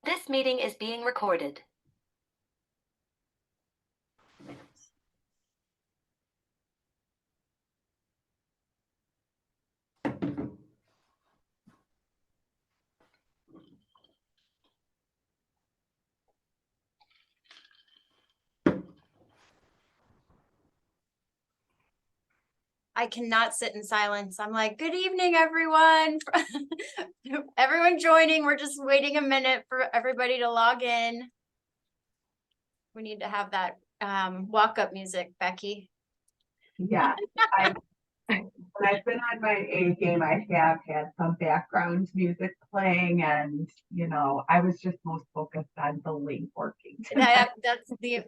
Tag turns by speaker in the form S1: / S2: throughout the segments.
S1: This meeting is being recorded.
S2: I cannot sit in silence. I'm like, good evening, everyone. Everyone joining. We're just waiting a minute for everybody to log in. We need to have that walk-up music, Becky.
S3: Yeah, when I've been on my A game, I have had some background music playing, and I was just most focused on the link working.
S2: That's the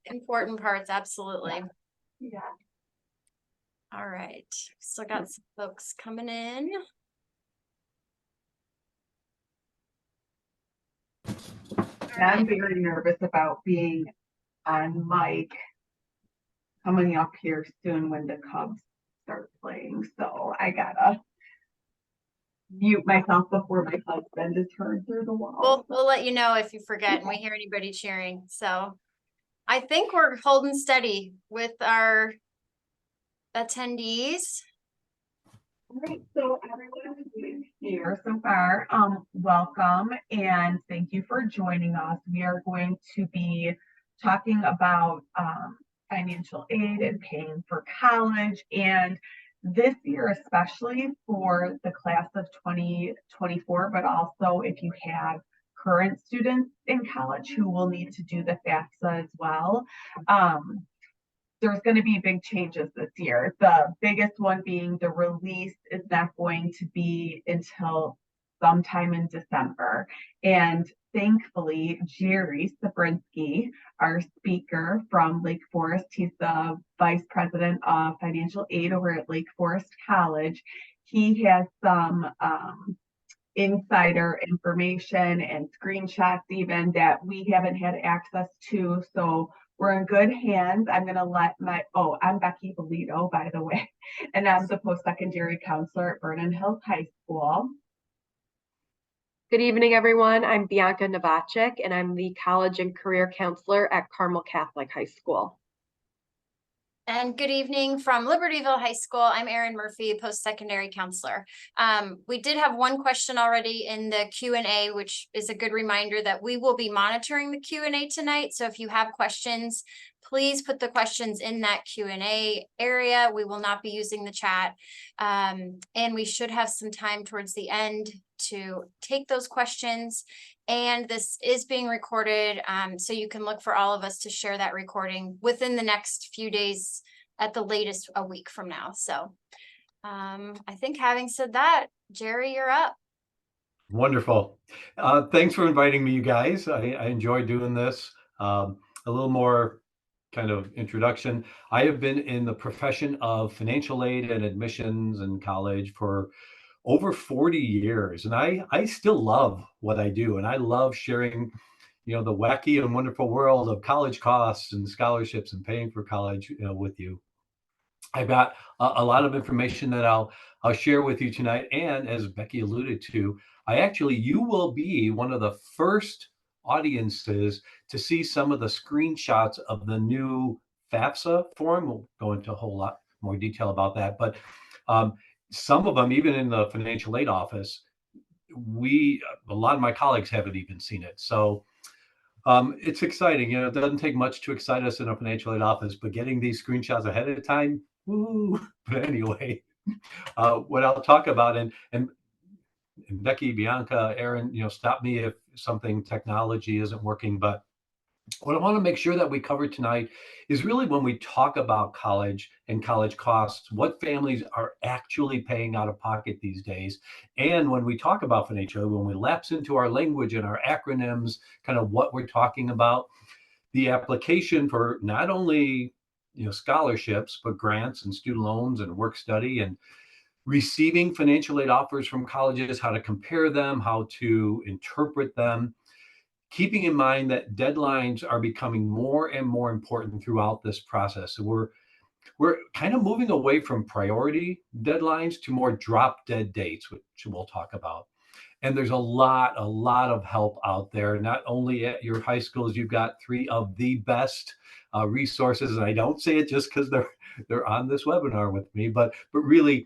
S2: important parts, absolutely.
S3: Yeah.
S2: All right, still got some folks coming in.
S3: And I'm very nervous about being on mic coming up here soon when the Cubs start playing. So I gotta mute myself before my husband is heard through the wall.
S2: We'll let you know if you forget and we hear anybody cheering. So I think we're holding steady with our attendees.
S3: All right, so everyone who's here so far, welcome and thank you for joining us. We are going to be talking about financial aid and paying for college, and this year especially for the class of 2024, but also if you have current students in college who will need to do the FAFSA as well. There's going to be big changes this year. The biggest one being the release is not going to be until sometime in December. And thankfully, Jerry Sabrinsky, our speaker from Lake Forest, he's the vice president of financial aid over at Lake Forest College. He has some insider information and screenshots even that we haven't had access to. So we're in good hands. I'm going to let I'm Becky Bolito, by the way, and I'm the post-secondary counselor at Vernon Hills High School.
S4: Good evening, everyone. I'm Bianca Novacek, and I'm the college and career counselor at Carmel Catholic High School.
S2: And good evening from Libertyville High School. I'm Erin Murphy, post-secondary counselor. We did have one question already in the Q&A, which is a good reminder that we will be monitoring the Q&A tonight. So if you have questions, please put the questions in that Q&A area. We will not be using the chat. And we should have some time towards the end to take those questions. And this is being recorded, so you can look for all of us to share that recording within the next few days, at the latest a week from now. So I think having said that, Jerry, you're up.
S5: Wonderful. Thanks for inviting me, you guys. I enjoy doing this. A little more kind of introduction. I have been in the profession of financial aid and admissions in college for over 40 years. And I still love what I do. And I love sharing, the wacky and wonderful world of college costs and scholarships and paying for college, with you. I've got a lot of information that I'll share with you tonight. And as Becky alluded to, you will be one of the first audiences to see some of the screenshots of the new FAFSA form. We'll go into a whole lot more detail about that. But some of them, even in the financial aid office, a lot of my colleagues haven't even seen it. So it's exciting. It doesn't take much to excite us in a financial aid office, but getting these screenshots ahead of time, woo. But anyway, what I'll talk about, and Becky, Bianca, Erin, stop me if something technology isn't working, but what I want to make sure that we cover tonight is really when we talk about college and college costs, what families are actually paying out of pocket these days. And when we talk about financial aid, when we lapse into our language and our acronyms, kind of what we're talking about, the application for not only scholarships, but grants and student loans and work study and receiving financial aid offers from colleges, how to compare them, how to interpret them. Keeping in mind that deadlines are becoming more and more important throughout this process. So we're kind of moving away from priority deadlines to more drop dead dates, which we'll talk about. And there's a lot of help out there. Not only at your high schools, you've got three of the best resources, and I don't say it just because they're on this webinar with me, but really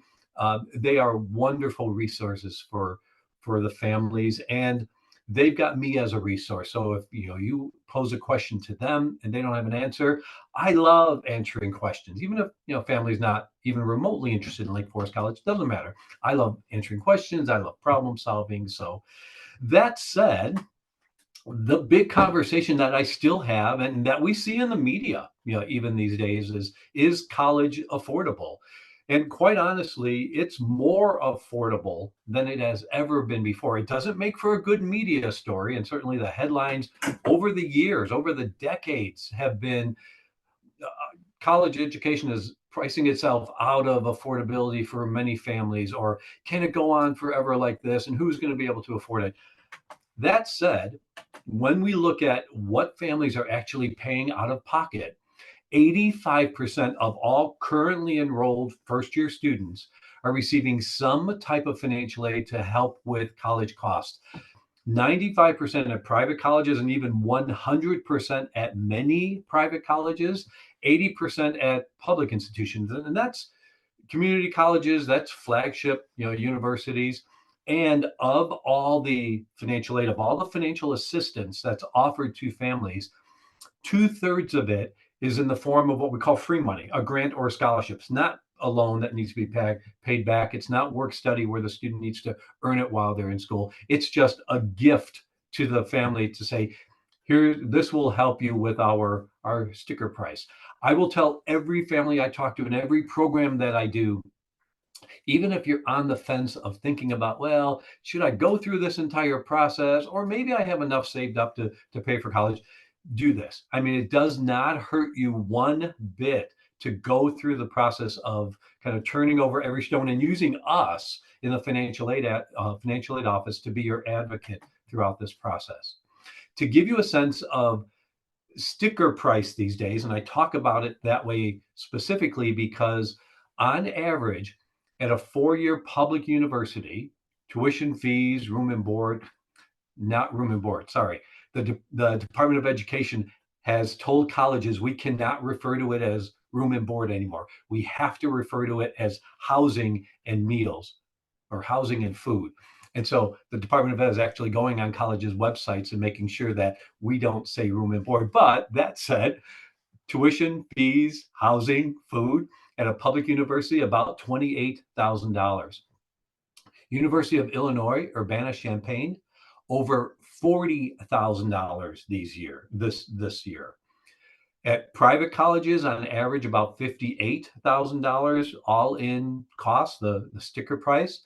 S5: they are wonderful resources for the families, and they've got me as a resource. So if you pose a question to them and they don't have an answer, I love answering questions, even if family's not even remotely interested in Lake Forest College. Doesn't matter. I love answering questions. I love problem solving. So that said, the big conversation that I still have and that we see in the media, even these days is college affordable? And quite honestly, it's more affordable than it has ever been before. It doesn't make for a good media story. And certainly the headlines over the years, over the decades have been college education is pricing itself out of affordability for many families, or can it go on forever like this? And who's going to be able to afford it? That said, when we look at what families are actually paying out of pocket, 85% of all currently enrolled first year students are receiving some type of financial aid to help with college costs. 95% at private colleges, and even 100% at many private colleges, 80% at public institutions. And that's community colleges, that's flagship, universities. And of all the financial aid, of all the financial assistance that's offered to families, 2/3 of it is in the form of what we call free money, a grant or a scholarship. It's not a loan that needs to be paid back. It's not work study where the student needs to earn it while they're in school. It's just a gift to the family to say, here, this will help you with our sticker price. I will tell every family I talk to in every program that I do, even if you're on the fence of thinking about, well, should I go through this entire process, or maybe I have enough saved up to pay for college, do this. I mean, it does not hurt you one bit to go through the process of kind of turning over every stone and using us in the financial aid office to be your advocate throughout this process. To give you a sense of sticker price these days, and I talk about it that way specifically because on average, at a four-year public university, tuition fees, not room and board, sorry. The Department of Education has told colleges we cannot refer to it as room and board anymore. We have to refer to it as housing and meals, or housing and food. And so the Department of Ed is actually going on colleges' websites and making sure that we don't say room and board. But that said, tuition, fees, housing, food at a public university, about $28,000. University of Illinois, Urbana-Champaign, over $40,000 this year. At private colleges, on average, about $58,000 all in cost, the sticker price.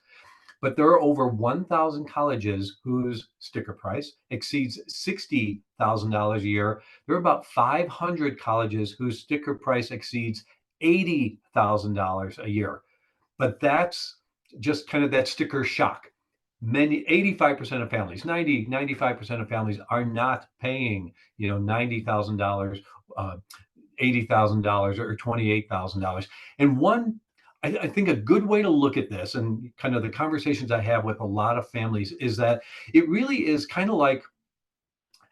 S5: But there are over 1,000 colleges whose sticker price exceeds $60,000 a year. There are about 500 colleges whose sticker price exceeds $80,000 a year. But that's just kind of that sticker shock. 85% of families, 95% of families are not paying, $90,000, $80,000 or $28,000. And I think a good way to look at this, and kind of the conversations I have with a lot of families, is that it really is kind of like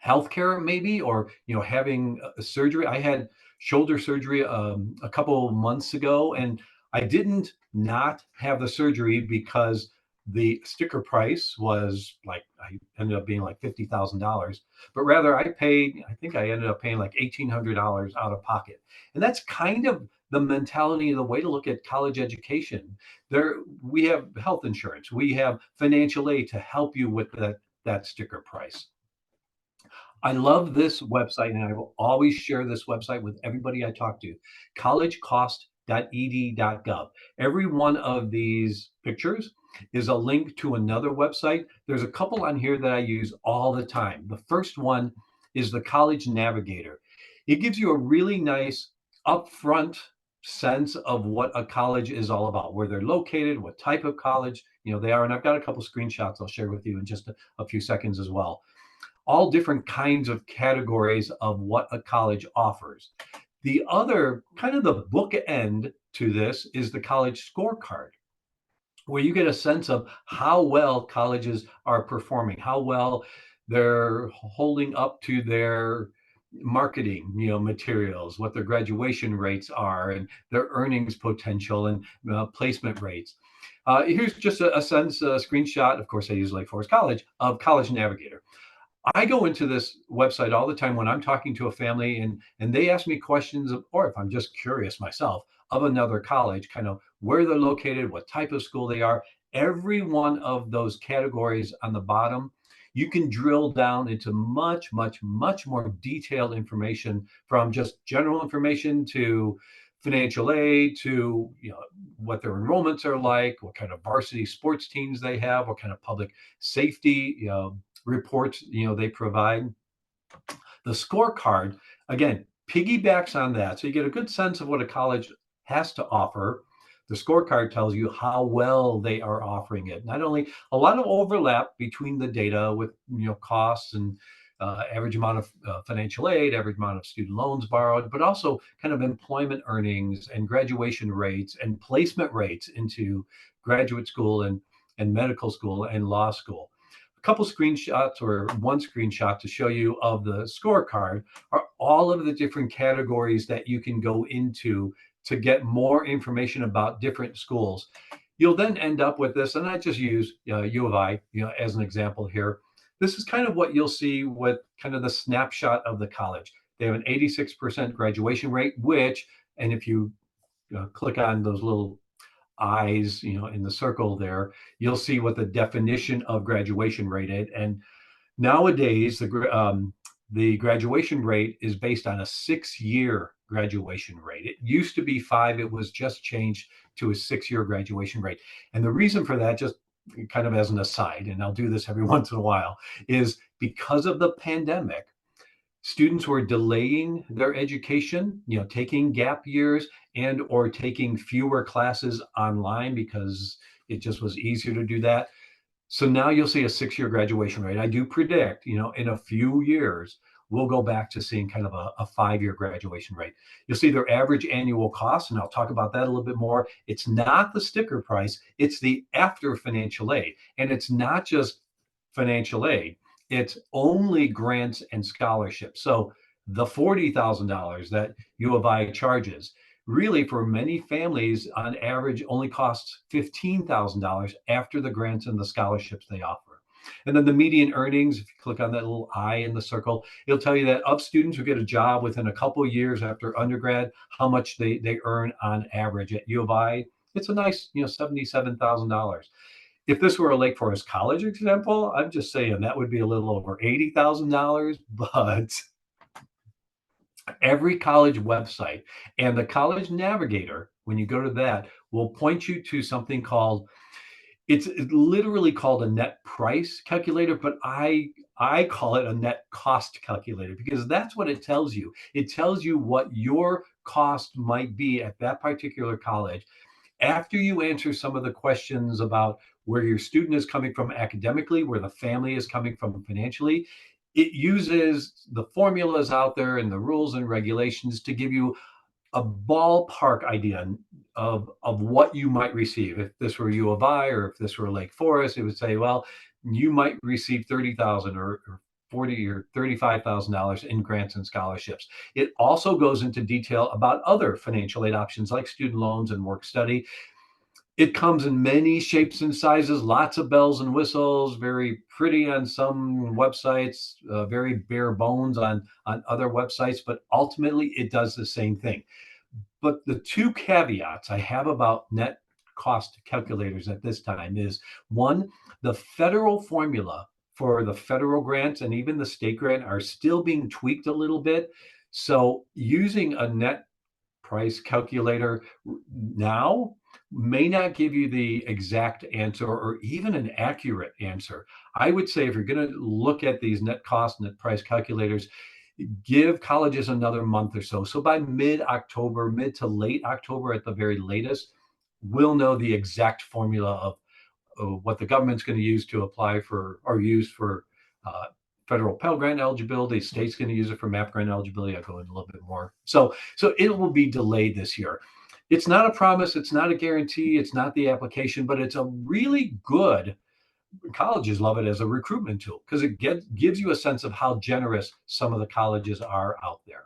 S5: healthcare, maybe, or having a surgery. I had shoulder surgery a couple of months ago, and I didn't not have the surgery because the sticker price was like, I ended up being like $50,000, but rather I think I ended up paying like $1,800 out of pocket. And that's kind of the mentality, the way to look at college education. We have health insurance, we have financial aid to help you with that sticker price. I love this website, and I will always share this website with everybody I talk to, collegecost.ed.gov. Every one of these pictures is a link to another website. There's a couple on here that I use all the time. The first one is the College Navigator. It gives you a really nice upfront sense of what a college is all about, where they're located, what type of college they are. And I've got a couple screenshots I'll share with you in just a few seconds as well. All different kinds of categories of what a college offers. The other kind of the bookend to this is the college scorecard. where you get a sense of how well colleges are performing, how well they're holding up to their marketing, materials, what their graduation rates are, and their earnings potential and placement rates. Here's just a screenshot. Of course, I use Lake Forest College of College Navigator. I go into this website all the time when I'm talking to a family and they ask me questions of, or if I'm just curious myself of another college, kind of where they're located, what type of school they are. Every one of those categories on the bottom, you can drill down into much, much, much more detailed information, from just general information to financial aid to what their enrollments are like, what kind of varsity sports teams they have, what kind of public safety reports they provide. The scorecard, again, piggybacks on that, so you get a good sense of what a college has to offer. The scorecard tells you how well they are offering it. Not only a lot of overlap between the data with costs and average amount of financial aid, average amount of student loans borrowed, but also kind of employment earnings and graduation rates and placement rates into graduate school and medical school and law school. A couple screenshots, or one screenshot to show you of the scorecard, are all of the different categories that you can go into to get more information about different schools. You'll then end up with this, and I just use U of I as an example here. This is kind of what you'll see with kind of the snapshot of the college. They have an 86% graduation rate, which, and if you click on those little eyes, in the circle there, you'll see what the definition of graduation rate is. And nowadays, the graduation rate is based on a 6-year graduation rate. It used to be 5. It was just changed to a 6-year graduation rate. And the reason for that, just kind of as an aside, and I'll do this every once in a while, is because of the pandemic, students were delaying their education, taking gap years and or taking fewer classes online because it just was easier to do that. So now you'll see a 6-year graduation rate. I do predict, in a few years, we'll go back to seeing kind of a 5-year graduation rate. You'll see their average annual cost, and I'll talk about that a little bit more. It's not the sticker price, it's the after financial aid. And it's not just financial aid, it's only grants and scholarships. So the $40,000 that U of I charges really, for many families, on average only costs $15,000 after the grants and the scholarships they offer. And then the median earnings, if you click on that little eye in the circle, it'll tell you that of students who get a job within a couple of years after undergrad, how much they earn on average. At U of I, it's a nice, $77,000. If this were a Lake Forest College example, I'm just saying that would be a little over $80,000, but every college website and the College Navigator, when you go to that, will point you to something called, it's literally called a net price calculator, but I call it a net cost calculator because that's what it tells you. It tells you what your cost might be at that particular college after you answer some of the questions about where your student is coming from academically, where the family is coming from financially. It uses the formulas out there and the rules and regulations to give you a ballpark idea of what you might receive. If this were U of I or if this were Lake Forest, it would say, well, you might receive $30,000 or $40,000 or $35,000 in grants and scholarships. It also goes into detail about other financial aid options like student loans and work study. It comes in many shapes and sizes, lots of bells and whistles, very pretty on some websites, very bare bones on other websites, but ultimately it does the same thing. But the two caveats I have about net cost calculators at this time is, one, the federal formula for the federal grants and even the state grant are still being tweaked a little bit. So using a net price calculator now may not give you the exact answer or even an accurate answer. I would say if you're going to look at these net cost, net price calculators, give colleges another month or so. So by mid-October, mid to late October at the very latest, we'll know the exact formula of what the government's going to use to apply for or use for federal Pell Grant eligibility. State's going to use it for MAP grant eligibility. I'll go in a little bit more. So it will be delayed this year. It's not a promise, it's not a guarantee, it's not the application, but it's a really good, colleges love it as a recruitment tool because it gives you a sense of how generous some of the colleges are out there.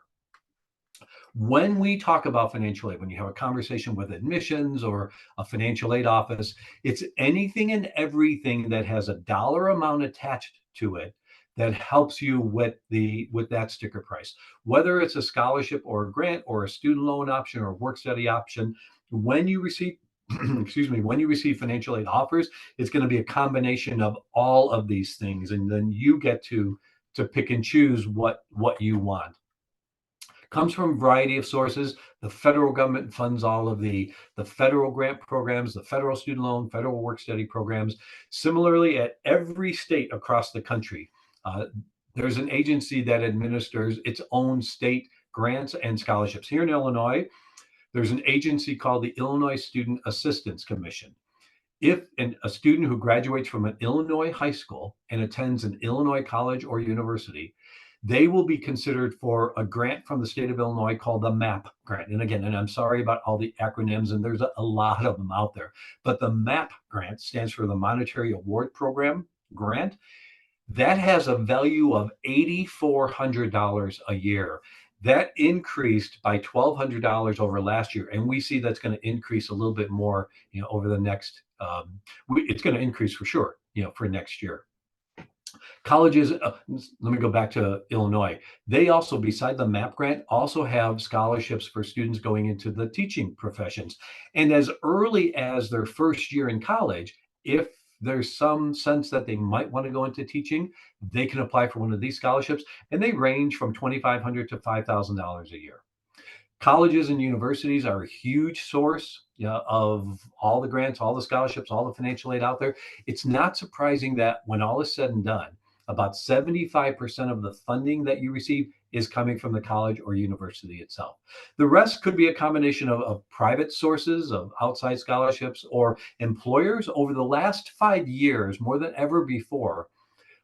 S5: When we talk about financial aid, when you have a conversation with admissions or a financial aid office, it's anything and everything that has a dollar amount attached to it that helps you with that sticker price. Whether it's a scholarship or a grant or a student loan option or work study option, when you receive excuse me, when you receive financial aid offers, it's going to be a combination of all of these things, and then you get to pick and choose what you want. Comes from a variety of sources. The federal government funds all of the federal grant programs, the federal student loan, federal work study programs. Similarly, at every state across the country, uh, there's an agency that administers its own state grants and scholarships. Here in Illinois, there's an agency called the Illinois Student Assistance Commission. If a student who graduates from an Illinois high school and attends an Illinois college or university, they will be considered for a grant from the state of Illinois called the MAP grant. And again, and I'm sorry about all the acronyms, and there's a lot of them out there, but the MAP grant stands for the Monetary Award Program grant. That has a value of $8,400 a year. That increased by $1,200 over last year, and we see that's going to increase a little bit more, over the next. It's going to increase for sure, for next year. Colleges, let me go back to Illinois. They also, beside the MAP grant, also have scholarships for students going into the teaching professions. And as early as their first year in college, if there's some sense that they might want to go into teaching, they can apply for one of these scholarships, and they range from $2,500 to $5,000 a year. Colleges and universities are a huge source, of all the grants, all the scholarships, all the financial aid out there. It's not surprising that when all is said and done, about 75% of the funding that you receive is coming from the college or university itself. The rest could be a combination of private sources, of outside scholarships, or employers. Over the last 5 years, more than ever before,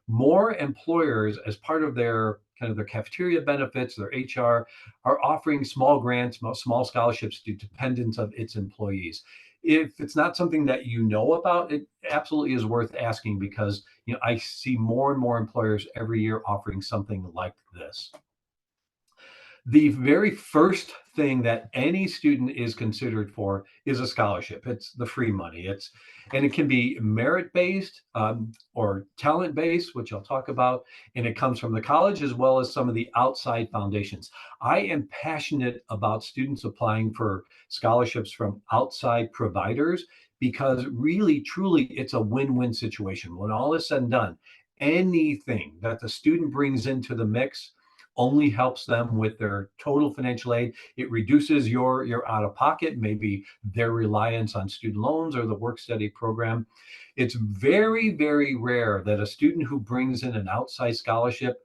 S5: more employers, as part of their kind of their cafeteria benefits, their HR, are offering small grants, small scholarships to dependents of its employees. If it's not something that you know about, it absolutely is worth asking, because I see more and more employers every year offering something like this. The very first thing that any student is considered for is a scholarship. It's the free money. And it can be merit-based, or talent-based, which I'll talk about, and it comes from the college as well as some of the outside foundations. I am passionate about students applying for scholarships from outside providers, because really, truly, it's a win-win situation. When all is said and done, anything that the student brings into the mix only helps them with their total financial aid. It reduces your out of pocket, maybe their reliance on student loans or the work study program. It's very, very rare that a student who brings in an outside scholarship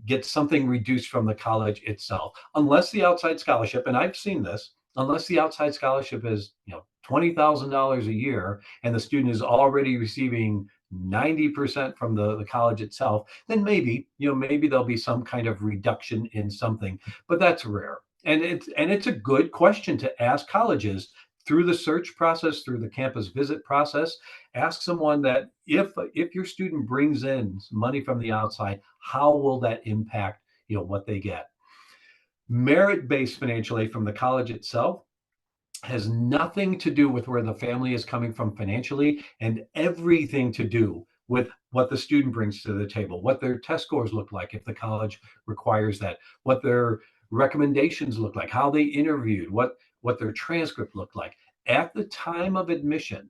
S5: gets something reduced from the college itself, unless the outside scholarship, and I've seen this, unless the outside scholarship is $20,000 a year and the student is already receiving 90% from the college itself, then maybe there'll be some kind of reduction in something, but that's rare. And it's a good question to ask colleges through the search process, through the campus visit process. Ask someone that if your student brings in money from the outside, how will that impact what they get? Merit-based financial aid from the college itself has nothing to do with where the family is coming from financially, and everything to do with what the student brings to the table, what their test scores look like if the college requires that, what their recommendations look like, how they interviewed, what their transcript looked like. At the time of admission,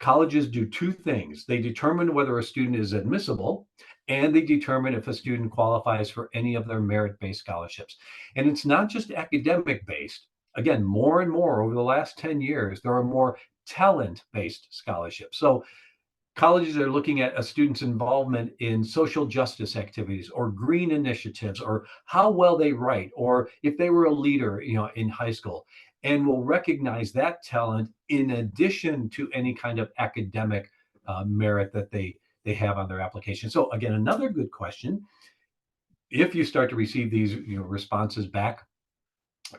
S5: colleges do two things. They determine whether a student is admissible, and they determine if a student qualifies for any of their merit-based scholarships. And it's not just academic-based. Again, more and more over the last 10 years, there are more talent-based scholarships. So colleges are looking at a student's involvement in social justice activities or green initiatives, or how well they write, or if they were a leader, in high school, and will recognize that talent in addition to any kind of academic merit that they have on their application. So again, another good question. If you start to receive these responses back,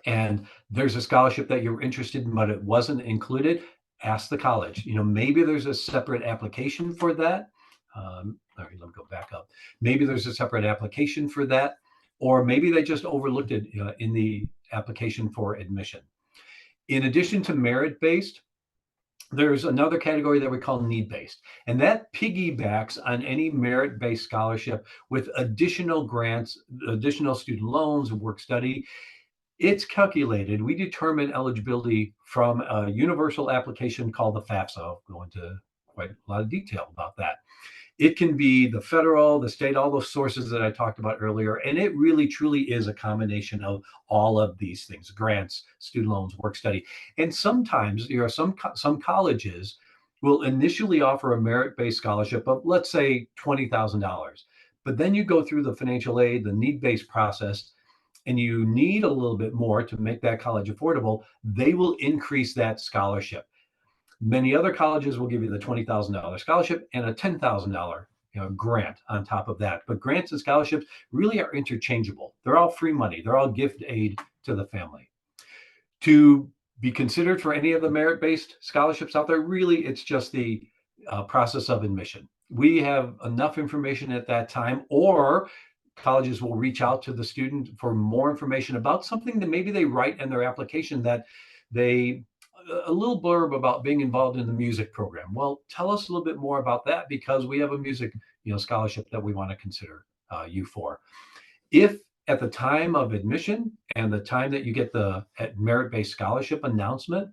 S5: and there's a scholarship that you're interested in, but it wasn't included, ask the college. Maybe there's a separate application for that. All right, let me go back up. Maybe there's a separate application for that, or maybe they just overlooked it in the application for admission. In addition to merit-based, there's another category that we call need-based, and that piggybacks on any merit-based scholarship with additional grants, additional student loans, work study. It's calculated. We determine eligibility from a universal application called the FAFSA. I'll go into quite a lot of detail about that. It can be the federal, the state, all those sources that I talked about earlier. And it really, truly is a combination of all of these things: grants, student loans, work study. And sometimes, some colleges will initially offer a merit-based scholarship of, let's say, $20,000. But then you go through the financial aid, the need-based process, and you need a little bit more to make that college affordable. They will increase that scholarship. Many other colleges will give you the $20,000 scholarship and a $10,000 grant on top of that. But grants and scholarships really are interchangeable. They're all free money. They're all gift aid to the family. To be considered for any of the merit-based scholarships out there, really, it's just the process of admission. We have enough information at that time, or colleges will reach out to the student for more information about something that maybe they write in their application, that a little blurb about being involved in the music program. Well, tell us a little bit more about that, because we have a music scholarship that we want to consider you for. If at the time of admission and the time that you get the merit-based scholarship announcement,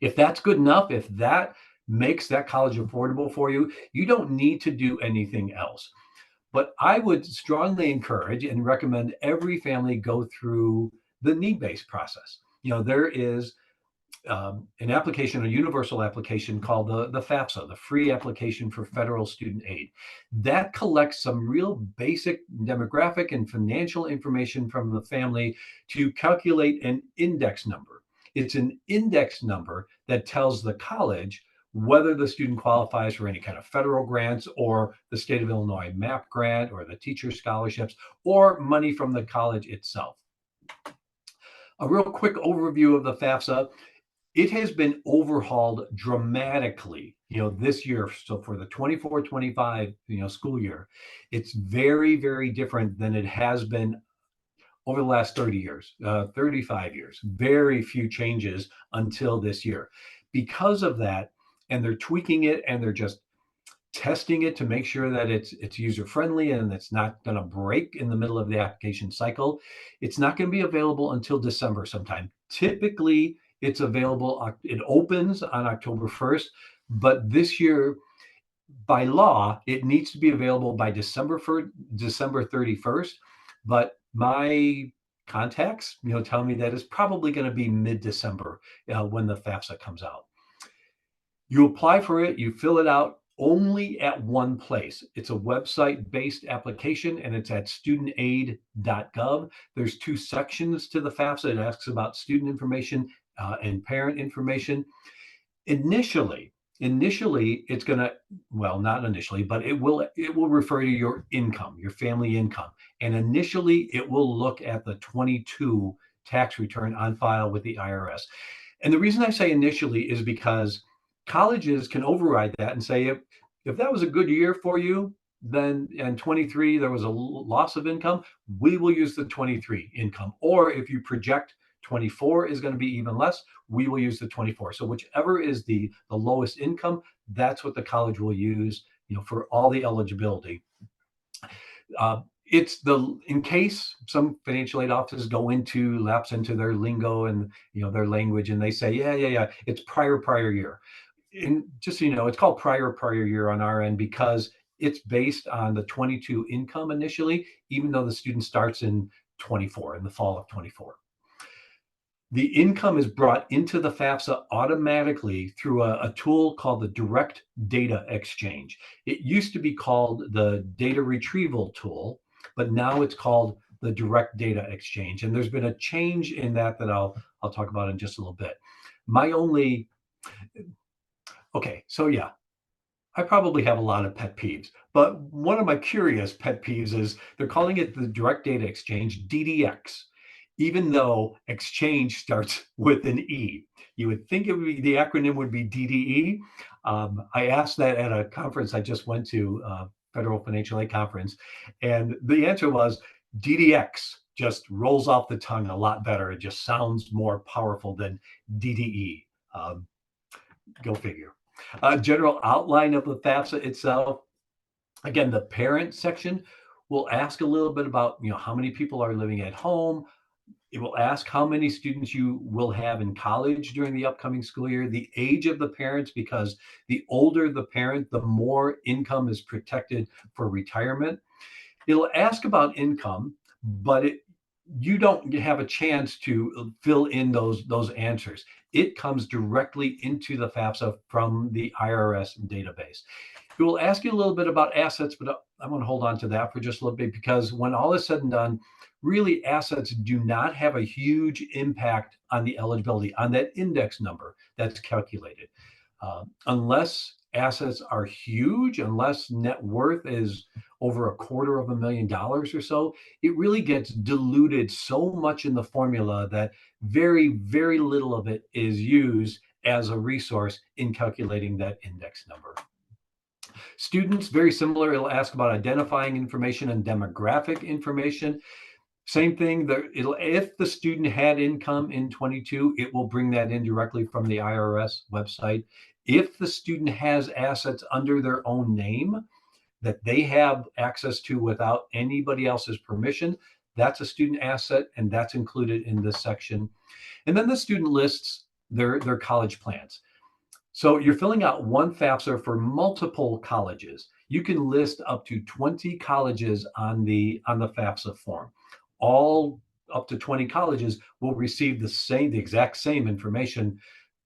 S5: if that's good enough, if that makes that college affordable for you, you don't need to do anything else. But I would strongly encourage and recommend every family go through the need-based process. There is an application, a universal application called the FAFSA, the Free Application for Federal Student Aid. That collects some real basic demographic and financial information from the family to calculate an index number. It's an index number that tells the college whether the student qualifies for any kind of federal grants, or the state of Illinois MAP grant, or the teacher scholarships, or money from the college itself. A real quick overview of the FAFSA. It has been overhauled dramatically, this year. So for the 24-25, school year, it's very, very different than it has been over the last 30 years, 35 years. Very few changes until this year. Because of that, and they're tweaking it, and they're just testing it to make sure that it's user friendly and it's not going to break in the middle of the application cycle. It's not going to be available until December sometime. Typically, it's available, it opens on October 1st, but this year, by law, it needs to be available by December 31st. But my contacts, tell me that it's probably going to be mid-December when the FAFSA comes out. You apply for it, you fill it out only at one place. It's a website-based application, and it's at studentaid.gov. There's two sections to the FAFSA. It asks about student information and parent information. Initially, it's going to, well, not initially, but it will refer to your income, your family income. And initially, it will look at the 22 tax return on file with the IRS. And the reason I say initially is because colleges can override that and say, if that was a good year for you, then in 23 there was a loss of income, we will use the 23 income. Or if you project 24 is going to be even less, we will use the 24. So whichever is the lowest income, that's what the college will use, for all the eligibility. In case some financial aid offices lapse into their lingo and their language, and they say, yeah, it's prior year. And just so you know, it's called prior year on our end because it's based on the 22 income initially, even though the student starts in 24, in the fall of 24. The income is brought into the FAFSA automatically through a tool called the Direct Data Exchange. It used to be called the Data Retrieval Tool, but now it's called the Direct Data Exchange. And there's been a change in that I'll talk about in just a little bit. Okay, so yeah, I probably have a lot of pet peeves, but one of my curious pet peeves is they're calling it the Direct Data Exchange, DDX. even though exchange starts with an E. You would think it would be, the acronym would be DDE. I asked that at a conference I just went to, Federal Financial Aid Conference, and the answer was DDX. Just rolls off the tongue a lot better. It just sounds more powerful than DDE. Go figure. General outline of the FAFSA itself. Again, the parent section will ask a little bit about, how many people are living at home. It will ask how many students you will have in college during the upcoming school year, the age of the parents, because the older the parent, the more income is protected for retirement. It'll ask about income, but you don't have a chance to fill in those answers. It comes directly into the FAFSA from the IRS database. It will ask you a little bit about assets, but I'm going to hold on to that for just a little bit, because when all is said and done, really assets do not have a huge impact on the eligibility, on that index number that's calculated. Unless assets are huge, unless net worth is over $250,000 or so, it really gets diluted so much in the formula that very, very little of it is used as a resource in calculating that index number. Students, very similar. It'll ask about identifying information and demographic information. Same thing, if the student had income in 22, it will bring that in directly from the IRS website. If the student has assets under their own name that they have access to without anybody else's permission, that's a student asset, and that's included in this section. And then the student lists their college plans. So you're filling out one FAFSA for multiple colleges. You can list up to 20 colleges on the FAFSA form. All up to 20 colleges will receive the exact same information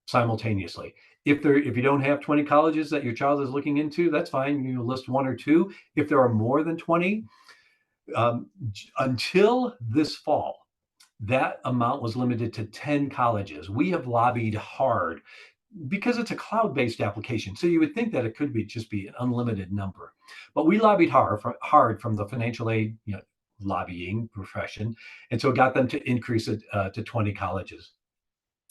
S5: simultaneously. If you don't have 20 colleges that your child is looking into, that's fine. You list one or two. If there are more than 20, until this fall, that amount was limited to 10 colleges. We have lobbied hard because it's a cloud-based application. So you would think that it could just be an unlimited number, but we lobbied hard from the financial aid, lobbying profession. And so it got them to increase it to 20 colleges.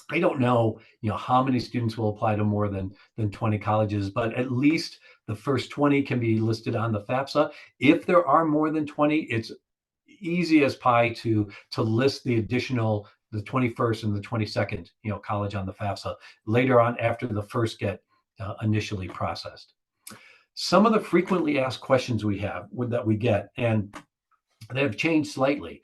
S5: I don't know, how many students will apply to more than 20 colleges, but at least the first 20 can be listed on the FAFSA. If there are more than 20, it's easy as pie to list the additional, the 21st and the 22nd, college on the FAFSA later on after the first get initially processed. Some of the frequently asked questions that we get, and they have changed slightly.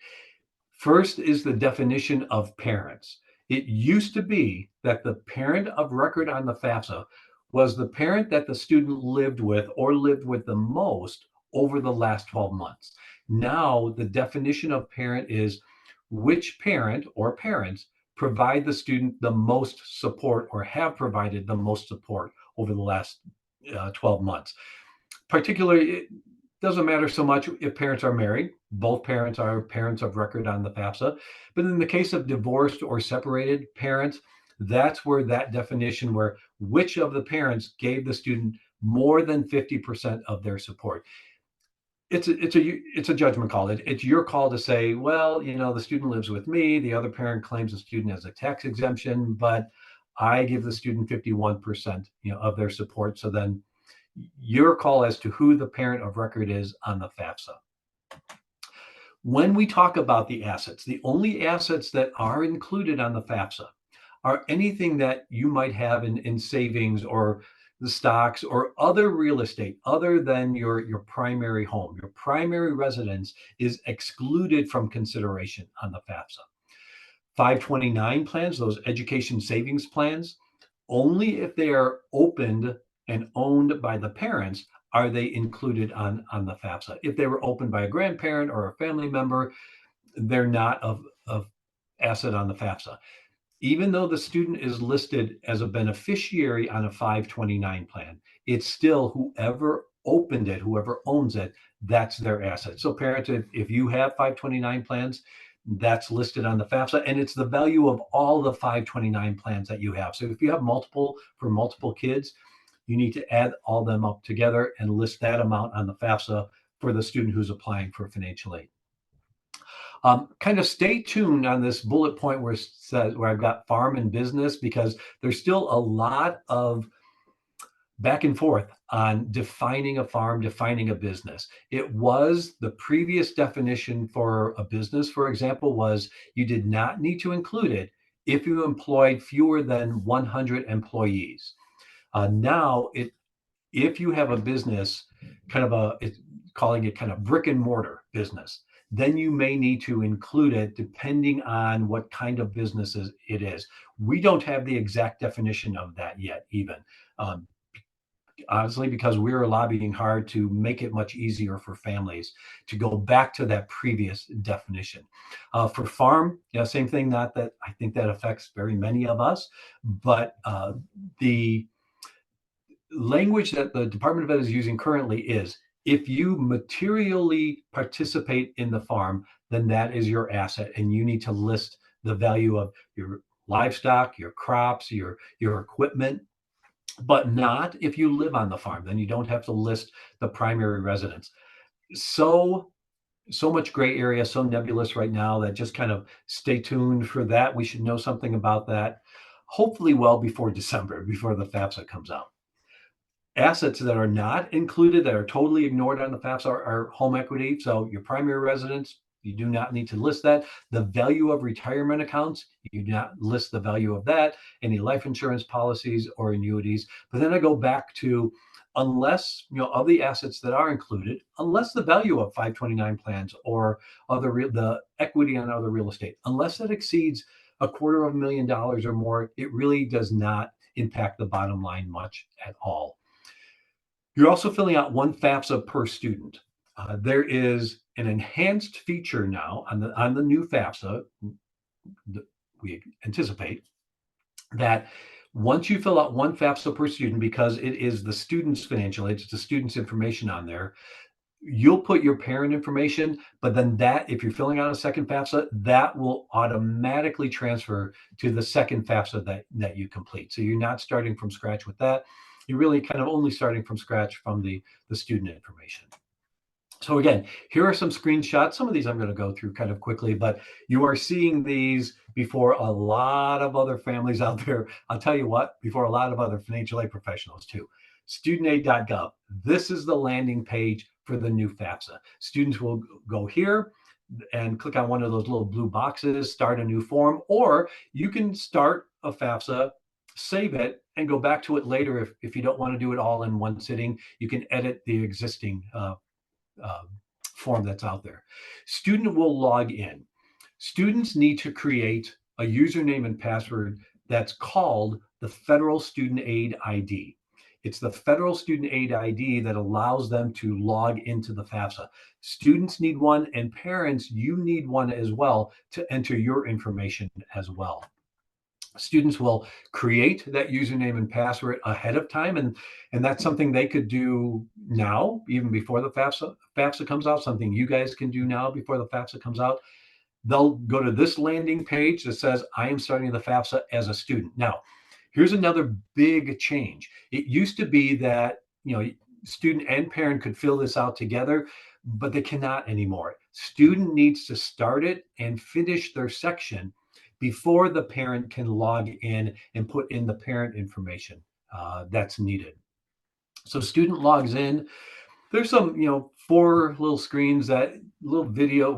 S5: First is the definition of parents. It used to be that the parent of record on the FAFSA was the parent that the student lived with or lived with the most over the last 12 months. Now, the definition of parent is which parent or parents provide the student the most support or have provided the most support over the last 12 months. Particularly, it doesn't matter so much if parents are married. Both parents are parents of record on the FAFSA. But in the case of divorced or separated parents, that's where that definition, where which of the parents gave the student more than 50% of their support. It's a judgment call. It's your call to say, well, the student lives with me. The other parent claims the student has a tax exemption, but I give the student 51%, of their support. So then your call as to who the parent of record is on the FAFSA. When we talk about the assets, the only assets that are included on the FAFSA are anything that you might have in savings or the stocks or other real estate other than your primary home. Your primary residence is excluded from consideration on the FAFSA. 529 plans, those education savings plans, only if they are opened and owned by the parents are they included on the FAFSA. If they were opened by a grandparent or a family member, they're not of asset on the FAFSA. Even though the student is listed as a beneficiary on a 529 plan, it's still whoever opened it, whoever owns it, that's their asset. So parents, if you have 529 plans, that's listed on the FAFSA, and it's the value of all the 529 plans that you have. So if you have multiple kids, you need to add all them up together and list that amount on the FAFSA for the student who's applying for financial aid. Kind of stay tuned on this bullet point where it says, where I've got farm and business, because there's still a lot of back and forth on defining a farm, defining a business. It was the previous definition for a business, for example, was you did not need to include it if you employed fewer than 100 employees. Now, if you have a business, kind of calling it kind of brick and mortar business, then you may need to include it depending on what kind of business it is. We don't have the exact definition of that yet, even. Honestly, because we are lobbying hard to make it much easier for families to go back to that previous definition. For farm, same thing. Not that I think that affects very many of us, but the language that the Department of Ed is using currently is, if you materially participate in the farm, then that is your asset, and you need to list the value of your livestock, your crops, your equipment, but not if you live on the farm. Then you don't have to list the primary residence. So much gray area, so nebulous right now, that just kind of stay tuned for that. We should know something about that, hopefully well before December, before the FAFSA comes out. Assets that are not included, that are totally ignored on the FAFSA, are home equity. So your primary residence, you do not need to list that. The value of retirement accounts, you do not list the value of that. Any life insurance policies or annuities. But then I go back to, unless, of the assets that are included, unless the value of 529 plans or the equity on other real estate, unless that exceeds $250,000 or more, it really does not impact the bottom line much at all. You're also filling out one FAFSA per student. There is an enhanced feature now on the new FAFSA. We anticipate that once you fill out one FAFSA per student, because it is the student's financial aid, it's the student's information on there, you'll put your parent information, but then that, if you're filling out a second FAFSA, that will automatically transfer to the second FAFSA that you complete. So you're not starting from scratch with that. You're really kind of only starting from scratch from the student information. So again, here are some screenshots. Some of these I'm going to go through kind of quickly, but you are seeing these before a lot of other families out there. I'll tell you what, before a lot of other financial aid professionals too. Studentaid.gov. This is the landing page for the new FAFSA. Students will go here and click on one of those little blue boxes, start a new form, or you can start a FAFSA, save it, and go back to it later. If you don't want to do it all in one sitting, you can edit the existing form that's out there. Student will log in. Students need to create a username and password that's called the Federal Student Aid ID. It's the Federal Student Aid ID that allows them to log into the FAFSA. Students need one, and parents, you need one as well to enter your information as well. Students will create that username and password ahead of time, and that's something they could do now, even before the FAFSA comes out, something you guys can do now before the FAFSA comes out. They'll go to this landing page that says, I am starting the FAFSA as a student. Now, here's another big change. It used to be that, student and parent could fill this out together, but they cannot anymore. Student needs to start it and finish their section before the parent can log in and put in the parent information that's needed. So student logs in. There's some, 4 little screens, that little video,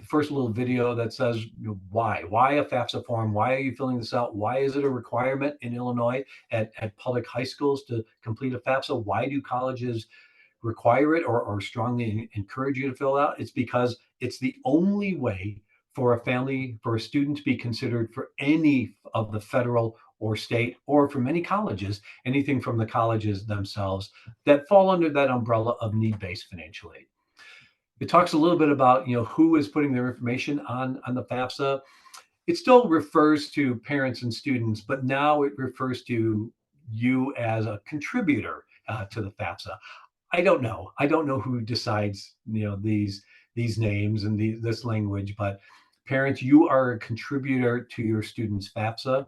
S5: first little video that says, why a FAFSA form? Why are you filling this out? Why is it a requirement in Illinois at public high schools to complete a FAFSA? Why do colleges require it or strongly encourage you to fill it out? It's because it's the only way for a student to be considered for any of the federal or state, or for many colleges, anything from the colleges themselves that fall under that umbrella of need-based financial aid. It talks a little bit about, who is putting their information on the FAFSA. It still refers to parents and students, but now it refers to you as a contributor to the FAFSA. I don't know who decides, these names and this language, but parents, you are a contributor to your students' FAFSA.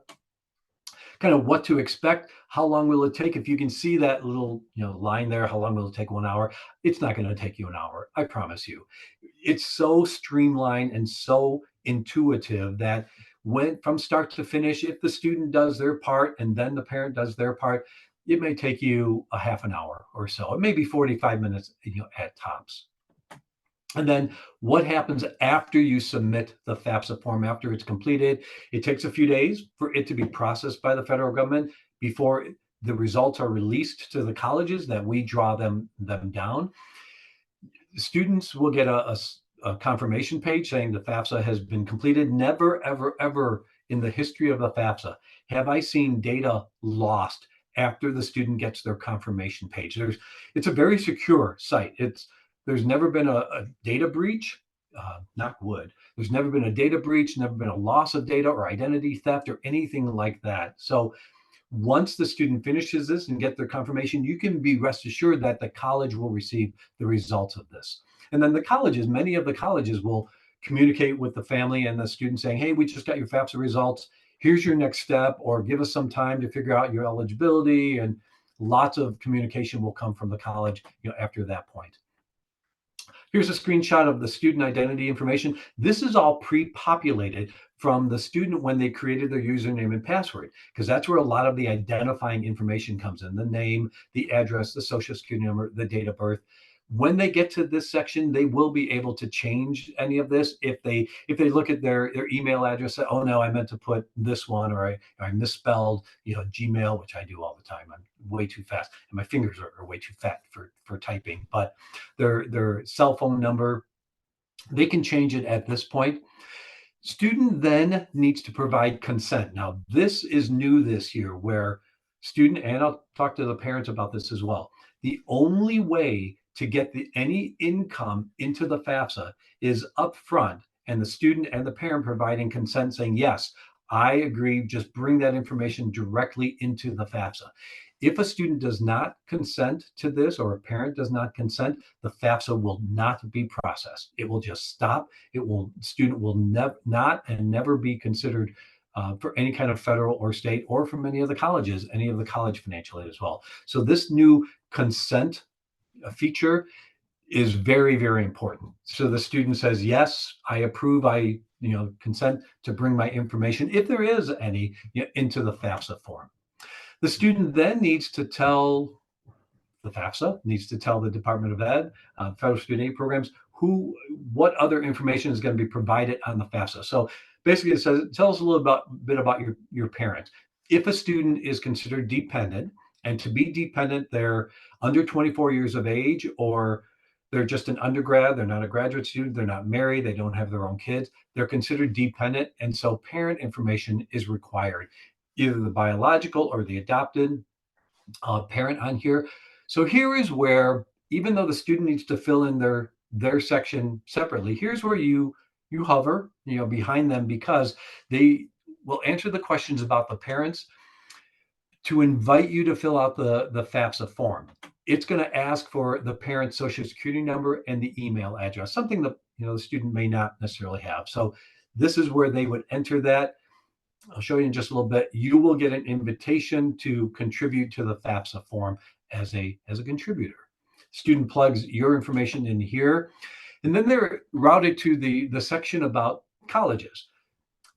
S5: kind of what to expect. How long will it take? If you can see that little line there, how long will it take? 1 hour. It's not going to take you an hour, I promise you. It's so streamlined and so intuitive that when from start to finish, if the student does their part and then the parent does their part, it may take you a half an hour or so. It may be 45 minutes, at tops. And then what happens after you submit the FAFSA form, after it's completed? It takes a few days for it to be processed by the federal government before the results are released to the colleges that we draw them down. Students will get a confirmation page saying the FAFSA has been completed. Never, ever, ever in the history of the FAFSA have I seen data lost after the student gets their confirmation page. It's a very secure site. There's never been a data breach, knock wood. There's never been a data breach, never been a loss of data or identity theft or anything like that. So once the student finishes this and get their confirmation, you can be rest assured that the college will receive the results of this. And then many of the colleges will communicate with the family and the student saying, hey, we just got your FAFSA results. Here's your next step, or give us some time to figure out your eligibility. And lots of communication will come from the college, after that point. Here's a screenshot of the student identity information. This is all pre-populated from the student when they created their username and password, because that's where a lot of the identifying information comes in: the name, the address, the social security number, the date of birth. When they get to this section, they will be able to change any of this. If they look at their email address, say, oh no, I meant to put this one, or I misspelled, Gmail, which I do all the time. I'm way too fast, and my fingers are way too fat for typing. But their cell phone number, they can change it at this point. Student then needs to provide consent. Now, this is new this year, where student, and I'll talk to the parents about this as well, the only way to get any income into the FAFSA is upfront, and the student and the parent providing consent, saying, yes, I agree, just bring that information directly into the FAFSA. If a student does not consent to this, or a parent does not consent, the FAFSA will not be processed. It will just stop. Student will never be considered for any kind of federal or state, or from any of the colleges, any of the college financial aid as well. So this new consent feature is very, very important. So the student says, yes, I approve, I consent to bring my information, if there is any, into the FAFSA form. The student then needs to tell the FAFSA, needs to tell the Department of Ed, federal student aid programs, what other information is going to be provided on the FAFSA. So basically it says, tell us a little bit about your parent. If a student is considered dependent, and to be dependent, they're under 24 years of age, or they're just an undergrad, they're not a graduate student, they're not married, they don't have their own kids, they're considered dependent. And so parent information is required, either the biological or the adopted parent on here. So here is where, even though the student needs to fill in their section separately, here's where you hover, behind them, because they will answer the questions about the parents to invite you to fill out the FAFSA form. It's going to ask for the parent's social security number and the email address, something that the student may not necessarily have. So this is where they would enter that. I'll show you in just a little bit. You will get an invitation to contribute to the FAFSA form as a contributor. Student plugs your information in here, and then they're routed to the section about colleges.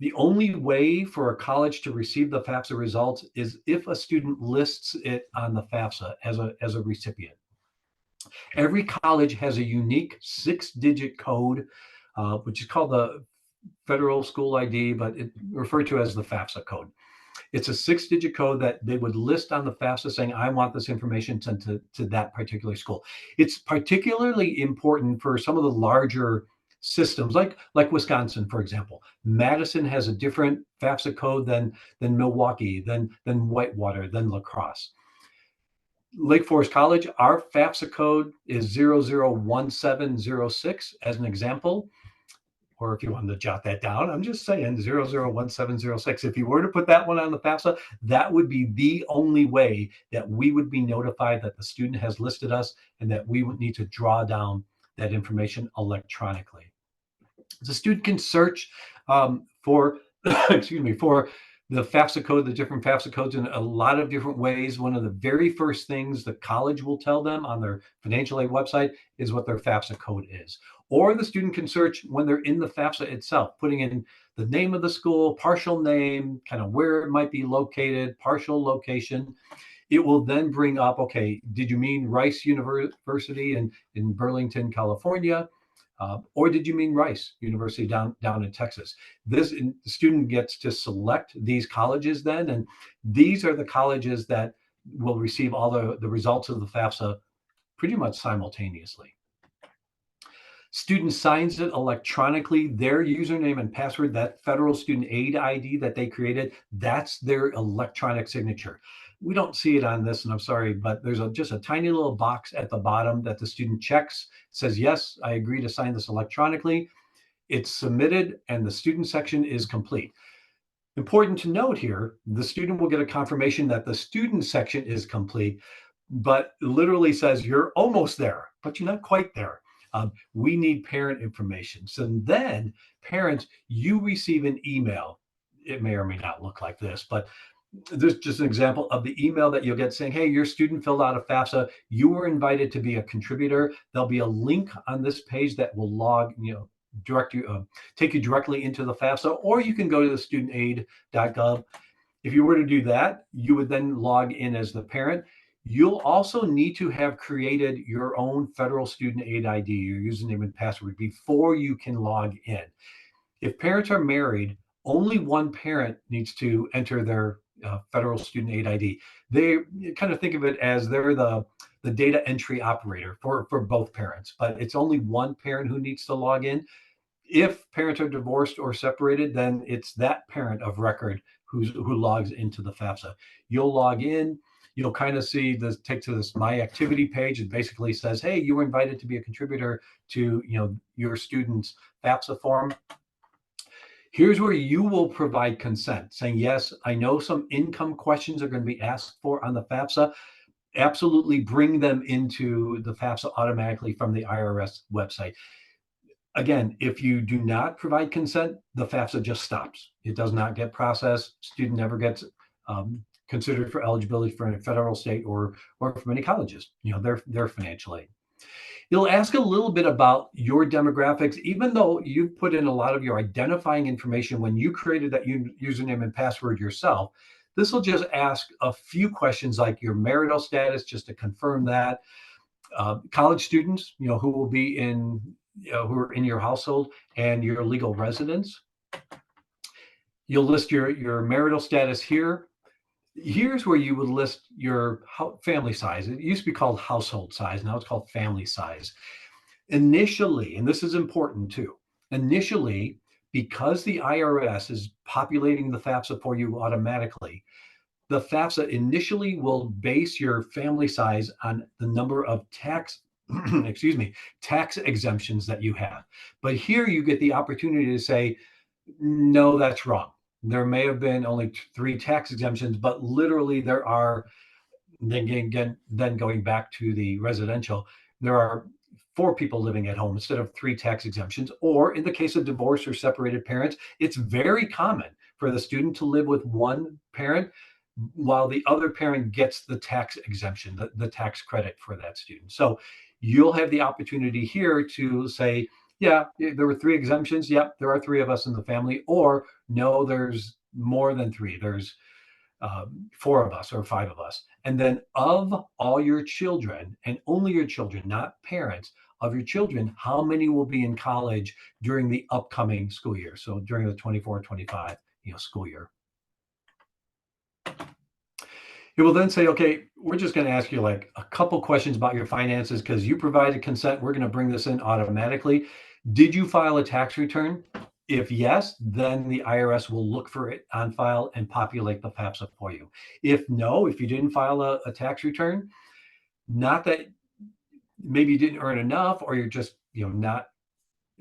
S5: The only way for a college to receive the FAFSA results is if a student lists it on the FAFSA as a recipient. Every college has a unique 6-digit code, which is called the Federal School ID, but it's referred to as the FAFSA code. It's a 6-digit code that they would list on the FAFSA, saying, I want this information sent to that particular school. It's particularly important for some of the larger systems, like Wisconsin, for example. Madison has a different FAFSA code than Milwaukee, than Whitewater, than La Crosse. Lake Forest College, our FAFSA code is 001706 as an example. Or if you wanted to jot that down, I'm just saying 001706. If you were to put that one on the FAFSA, that would be the only way that we would be notified that the student has listed us, and that we would need to draw down that information electronically. The student can search for, for the FAFSA code, the different FAFSA codes in a lot of different ways. One of the very first things the college will tell them on their financial aid website is what their FAFSA code is. Or the student can search when they're in the FAFSA itself, putting in the name of the school, partial name, kind of where it might be located, partial location. It will then bring up, okay, did you mean Rice University in Burlington, California? Or did you mean Rice University down in Texas? The student gets to select these colleges then, and these are the colleges that will receive all the results of the FAFSA pretty much simultaneously. Student signs it electronically, their username and password, that federal student aid ID that they created, that's their electronic signature. We don't see it on this, and I'm sorry, but there's just a tiny little box at the bottom that the student checks, says, yes, I agree to sign this electronically. It's submitted and the student section is complete. Important to note here, the student will get a confirmation that the student section is complete, but literally says you're almost there, but you're not quite there. We need parent information. So then parents, you receive an email. It may or may not look like this, but this is just an example of the email that you'll get saying, hey, your student filled out a FAFSA. You were invited to be a contributor. There'll be a link on this page that will take you directly into the FAFSA, or you can go to the studentaid.gov. If you were to do that, you would then log in as the parent. You'll also need to have created your own federal student aid ID, your username and password, before you can log in. If parents are married, only one parent needs to enter their federal student aid ID. They kind of think of it as they're the data entry operator for both parents, but it's only one parent who needs to log in. If parents are divorced or separated, then it's that parent of record who logs into the FAFSA. You'll log in, you'll kind of see this, take to this My Activity page. It basically says, hey, you were invited to be a contributor to your student's FAFSA form. Here's where you will provide consent, saying, yes, I know some income questions are going to be asked for on the FAFSA. Absolutely bring them into the FAFSA automatically from the IRS website. Again, if you do not provide consent, the FAFSA just stops. It does not get processed. Student never gets considered for eligibility for a federal, state, or for many colleges, their financial aid. It'll ask a little bit about your demographics, even though you've put in a lot of your identifying information when you created that username and password yourself. This will just ask a few questions like your marital status, just to confirm that. College students, who will be who are in your household, and your legal residence. You'll list your marital status here. Here's where you would list your family size. It used to be called household size. Now it's called family size. Initially, and this is important too, initially, because the IRS is populating the FAFSA for you automatically, the FAFSA initially will base your family size on the number of tax exemptions that you have. But here you get the opportunity to say, no, that's wrong. There may have been only 3 tax exemptions, but literally there are, then going back to the residential, there are 4 people living at home instead of 3 tax exemptions. Or in the case of divorced or separated parents, it's very common for the student to live with one parent while the other parent gets the tax exemption, the tax credit for that student. So you'll have the opportunity here to say, yeah, there were 3 exemptions. Yep, there are 3 of us in the family. Or no, there's more than 3. There's 4 of us or 5 of us. And then of all your children, and only your children, not parents, of your children, how many will be in college during the upcoming school year? So during the 24-25 school year. It will then say, okay, we're just going to ask you like a couple questions about your finances because you provided consent. We're going to bring this in automatically. Did you file a tax return? If yes, then the IRS will look for it on file and populate the FAFSA for you. If no, if you didn't file a tax return, not that maybe you didn't earn enough or you're just not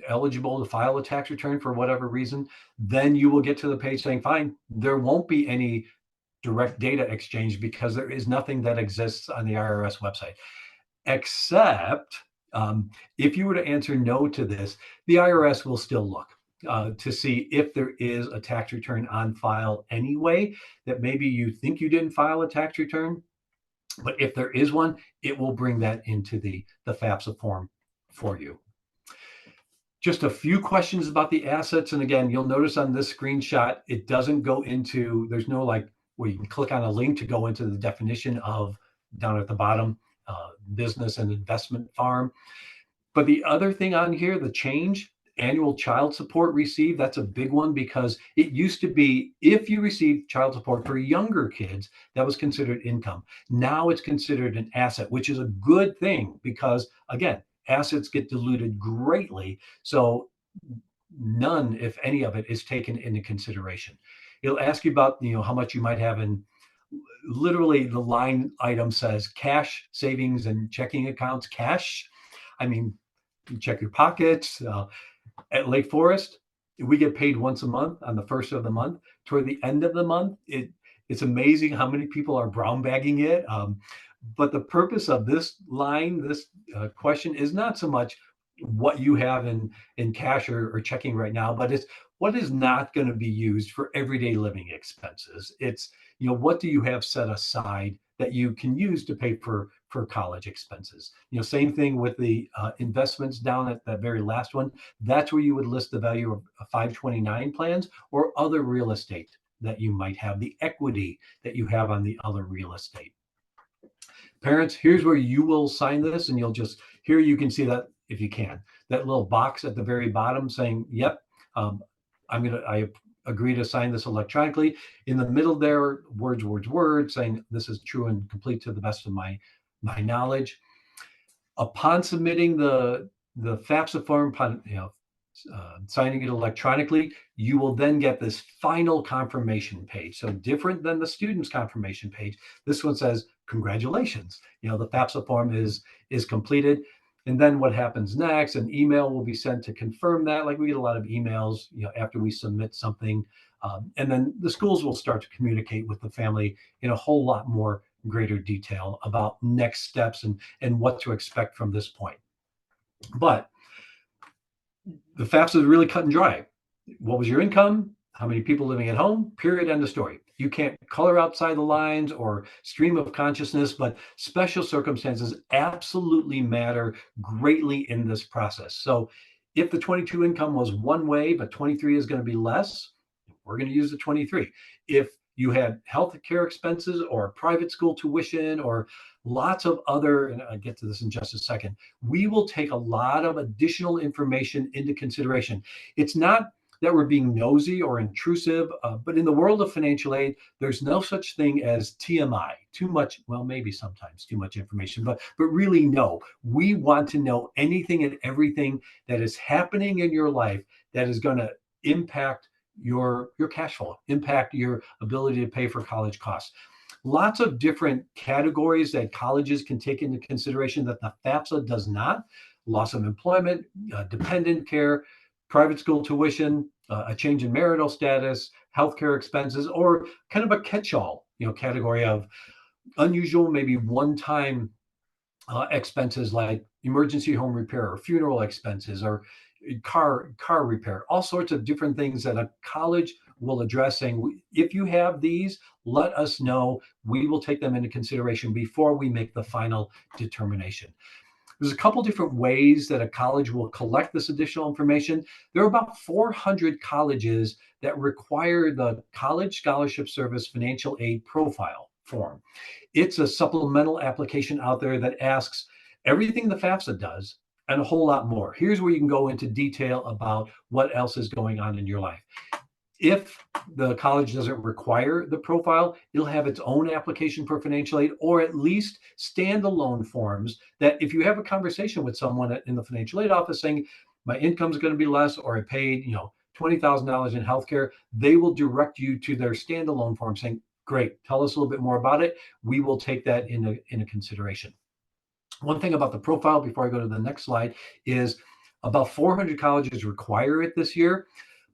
S5: eligible to file a tax return for whatever reason, then you will get to the page saying, fine, there won't be any direct data exchange because there is nothing that exists on the IRS website. Except if you were to answer no to this, the IRS will still look. to see if there is a tax return on file anyway, that maybe you think you didn't file a tax return, but if there is one, it will bring that into the FAFSA form for you. Just a few questions about the assets. And again, you'll notice on this screenshot, it doesn't go into, there's no like where you can click on a link to go into the definition of down at the bottom, business and investment farm. But the other thing on here, the change, annual child support received, that's a big one because it used to be if you received child support for younger kids, that was considered income. Now it's considered an asset, which is a good thing because, again, assets get diluted greatly. So none, if any of it, is taken into consideration. It'll ask you about, how much you might have in, literally the line item says cash, savings, and checking accounts. Cash, I mean, you check your pockets. At Lake Forest, we get paid once a month on the first of the month. Toward the end of the month, it's amazing how many people are brown bagging it. But the purpose of this line, this question, is not so much what you have in cash or checking right now, but it's what is not going to be used for everyday living expenses. It's, what do you have set aside that you can use to pay for college expenses? Same thing with the investments down at that very last one. That's where you would list the value of 529 plans or other real estate that you might have, the equity that you have on the other real estate. Parents, here's where you will sign this, and here you can see that, if you can, that little box at the very bottom saying, yep, I agree to sign this electronically. In the middle there, words, saying this is true and complete to the best of my knowledge. Upon submitting the FAFSA form, signing it electronically, you will then get this final confirmation page. So different than the student's confirmation page, this one says, congratulations, the FAFSA form is completed. And then what happens next, an email will be sent to confirm that. Like we get a lot of emails, after we submit something. And then the schools will start to communicate with the family in a whole lot more greater detail about next steps and what to expect from this point. But the FAFSA is really cut and dry. What was your income? How many people living at home? Period. End of story. You can't color outside the lines or stream of consciousness, but special circumstances absolutely matter greatly in this process. So if the 22 income was one way, but 23 is going to be less, we're going to use the 23. If you had health care expenses or private school tuition or lots of other, and I'll get to this in just a second, we will take a lot of additional information into consideration. It's not that we're being nosy or intrusive, but in the world of financial aid, there's no such thing as TMI, too much, well, maybe sometimes too much information, but really no. We want to know anything and everything that is happening in your life that is going to impact your cash flow, impact your ability to pay for college costs. Lots of different categories that colleges can take into consideration that the FAFSA does not: loss of employment, dependent care, private school tuition, a change in marital status, healthcare expenses, or kind of a catch-all, category of unusual, maybe one-time expenses like emergency home repair or funeral expenses or car repair, all sorts of different things that a college will address, saying, if you have these, let us know. We will take them into consideration before we make the final determination. There's a couple different ways that a college will collect this additional information. There are about 400 colleges that require the College Scholarship Service Financial Aid Profile form. It's a supplemental application out there that asks everything the FAFSA does and a whole lot more. Here's where you can go into detail about what else is going on in your life. If the college doesn't require the profile, it'll have its own application for financial aid, or at least standalone forms that if you have a conversation with someone in the financial aid office saying, my income is going to be less, or I paid, $20,000 in healthcare, they will direct you to their standalone form saying, great, tell us a little bit more about it. We will take that into consideration. One thing about the profile before I go to the next slide is about 400 colleges require it this year.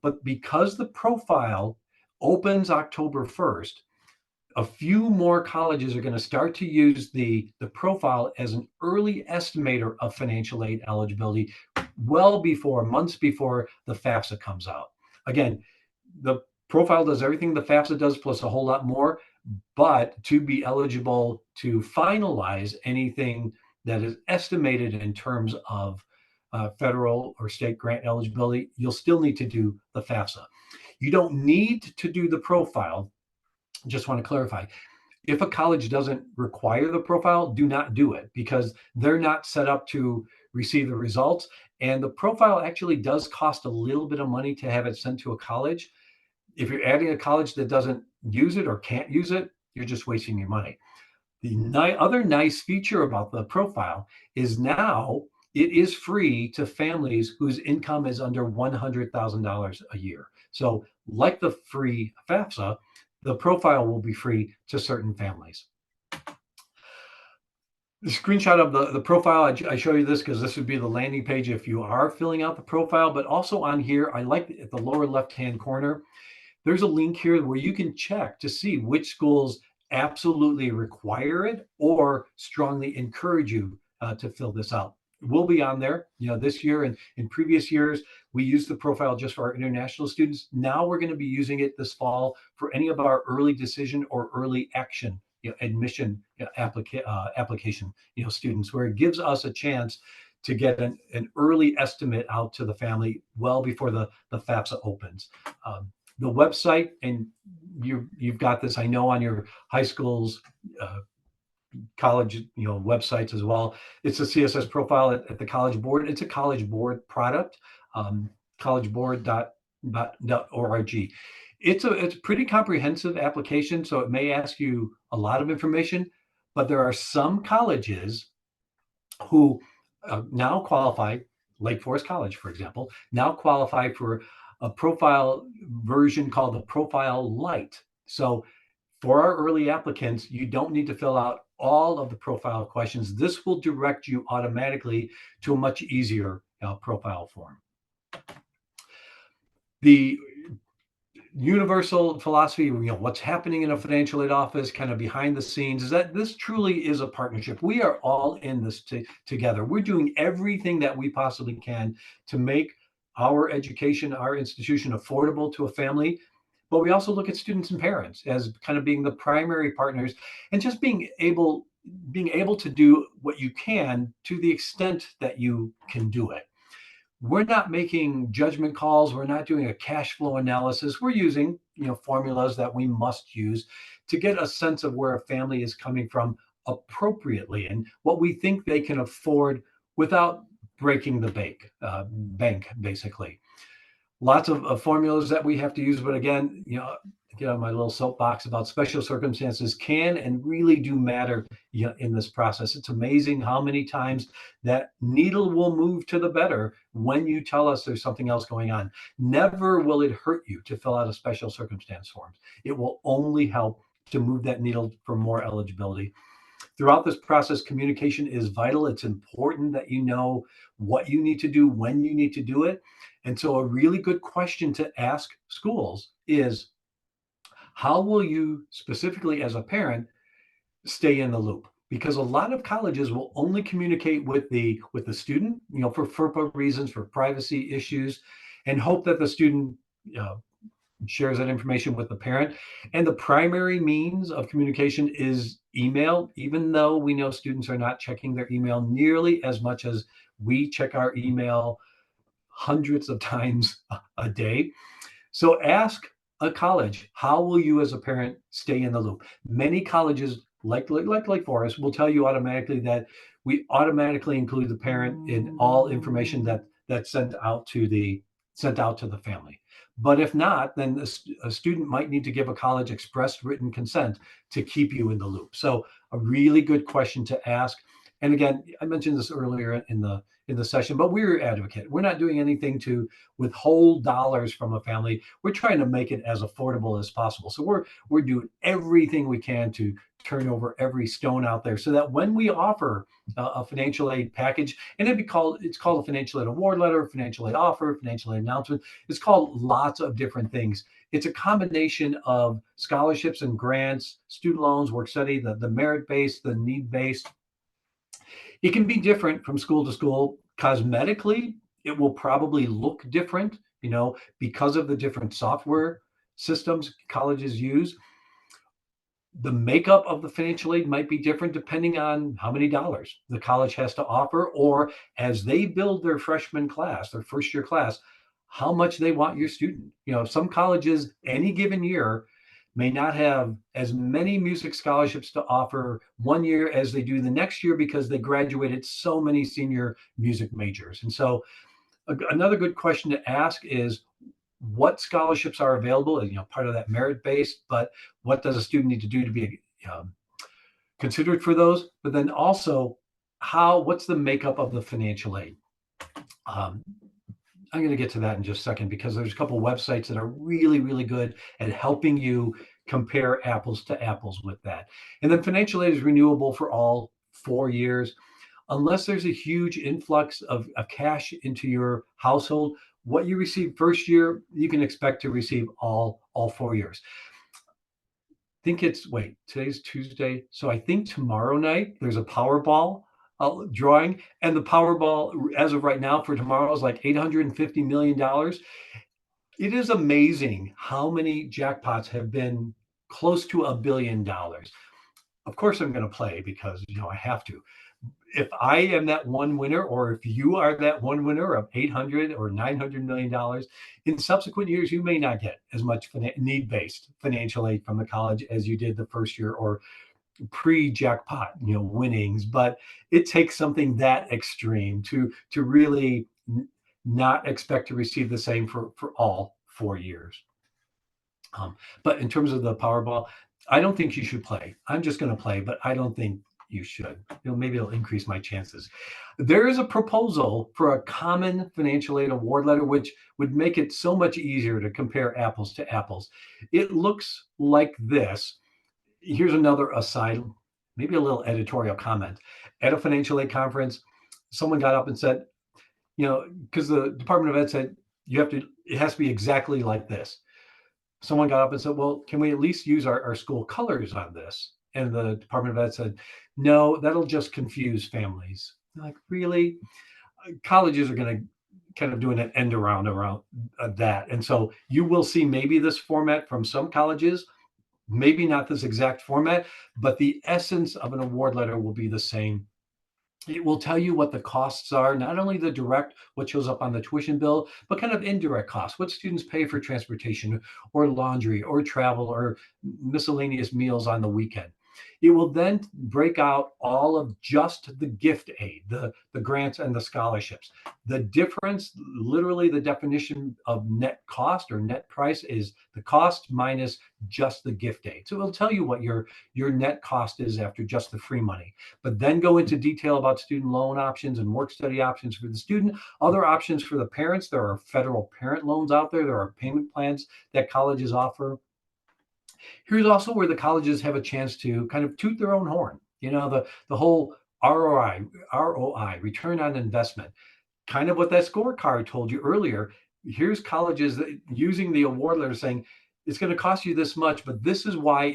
S5: But because the profile opens October 1st, a few more colleges are going to start to use the profile as an early estimator of financial aid eligibility well before, months before the FAFSA comes out. Again, the profile does everything the FAFSA does plus a whole lot more, but to be eligible to finalize anything that is estimated in terms of federal or state grant eligibility, you'll still need to do the FAFSA. You don't need to do the profile. Just want to clarify. If a college doesn't require the profile, do not do it because they're not set up to receive the results. And the profile actually does cost a little bit of money to have it sent to a college. If you're adding a college that doesn't use it or can't use it, you're just wasting your money. The other nice feature about the profile is now it is free to families whose income is under $100,000 a year. So like the free FAFSA, the profile will be free to certain families. The screenshot of the profile, I show you this because this would be the landing page if you are filling out the profile, but also on here, I like at the lower left-hand corner, there's a link here where you can check to see which schools absolutely require it or strongly encourage you to fill this out. We'll be on there, this year and in previous years, we used the profile just for our international students. Now we're going to be using it this fall for any of our early decision or early action admission application students, where it gives us a chance to get an early estimate out to the family well before the FAFSA opens. The website, and you've got this, I know, on your high school's college websites as well. It's a CSS profile at the College Board. It's a College Board product, collegeboard.org. It's a pretty comprehensive application, so it may ask you a lot of information, but there are some colleges who now qualify, Lake Forest College, for example, now qualify for a profile version called the Profile Lite. So for our early applicants, you don't need to fill out all of the profile questions. This will direct you automatically to a much easier profile form. The universal philosophy, what's happening in a financial aid office, kind of behind the scenes, is that this truly is a partnership. We are all in this together. We're doing everything that we possibly can to make our education, our institution affordable to a family. But we also look at students and parents as kind of being the primary partners and just being able to do what you can to the extent that you can do it. We're not making judgment calls. We're not doing a cash flow analysis. We're using, formulas that we must use to get a sense of where a family is coming from appropriately and what we think they can afford without breaking the bank, basically. Lots of formulas that we have to use, but again, get on my little soapbox about special circumstances can and really do matter in this process. It's amazing how many times that needle will move to the better when you tell us there's something else going on. Never will it hurt you to fill out a special circumstance form. It will only help to move that needle for more eligibility. Throughout this process, communication is vital. It's important that you know what you need to do, when you need to do it. And so a really good question to ask schools is, how will you specifically as a parent stay in the loop? Because a lot of colleges will only communicate with the student, for FERPA reasons, for privacy issues, and hope that the student shares that information with the parent. And the primary means of communication is email, even though we know students are not checking their email nearly as much as we check our email hundreds of times a day. So ask a college, how will you as a parent stay in the loop? Many colleges, like Forest, will tell you automatically that we automatically include the parent in all information that's sent out to the family. But if not, then a student might need to give a college express written consent to keep you in the loop. So a really good question to ask. And again, I mentioned this earlier in the session, but we're advocate. We're not doing anything to withhold dollars from a family. We're trying to make it as affordable as possible. So we're doing everything we can to turn over every stone out there so that when we offer a financial aid package, and it's called a financial aid award letter, financial aid offer, financial aid announcement. It's called lots of different things. It's a combination of scholarships and grants, student loans, work study, the merit-based, the need-based. It can be different from school to school. Cosmetically, It will probably look different, because of the different software systems colleges use. The makeup of the financial aid might be different depending on how many dollars the college has to offer, or as they build their freshman class, their first year class, how much they want your student. Some colleges any given year may not have as many music scholarships to offer one year as they do the next year because they graduated so many senior music majors. And so another good question to ask is, what scholarships are available, part of that merit based, but what does a student need to do to be considered for those? But then also, what's the makeup of the financial aid? I'm going to get to that in just a second, because there's a couple websites that are really, really good at helping you compare apples to apples with that. And then financial aid is renewable for all 4 years. Unless there's a huge influx of cash into your household, what you receive first year, you can expect to receive all 4 years. Today's Tuesday. So I think tomorrow night there's a Powerball drawing, and the Powerball as of right now for tomorrow is like $850 million. It is amazing how many jackpots have been close to $1 billion. Of course I'm going to play because, I have to. If I am that one winner, or if you are that one winner of $800 or $900 million, in subsequent years, you may not get as much need-based financial aid from the college as you did the first year or pre-jackpot, winnings. But it takes something that extreme to really not expect to receive the same for all 4 years. But in terms of the Powerball, I don't think you should play. I'm just going to play, but I don't think you should. Maybe it'll increase my chances. There is a proposal for a common financial aid award letter, which would make it so much easier to compare apples to apples. It looks like this. Here's another aside, maybe a little editorial comment. At a financial aid conference, someone got up and said, because the Department of Ed said it has to be exactly like this. Someone got up and said, well, can we at least use our school colors on this? And the Department of Ed said, no, that'll just confuse families. Like, really? Colleges are going to kind of doing an end around that. And so you will see maybe this format from some colleges, maybe not this exact format, but the essence of an award letter will be the same. It will tell you what the costs are, not only the direct, what shows up on the tuition bill, but kind of indirect costs, what students pay for transportation or laundry or travel or miscellaneous meals on the weekend. It will then break out all of just the gift aid, the grants and the scholarships. The difference, literally the definition of net cost or net price, is the cost minus just the gift aid. So it'll tell you what your net cost is after just the free money, but then go into detail about student loan options and work study options for the student, other options for the parents. There are federal parent loans out there. There are payment plans that colleges offer. Here's also where the colleges have a chance to kind of toot their own horn. The whole ROI, return on investment, kind of what that scorecard told you earlier. Here's colleges that using the award letter saying, it's going to cost you this much, but this is why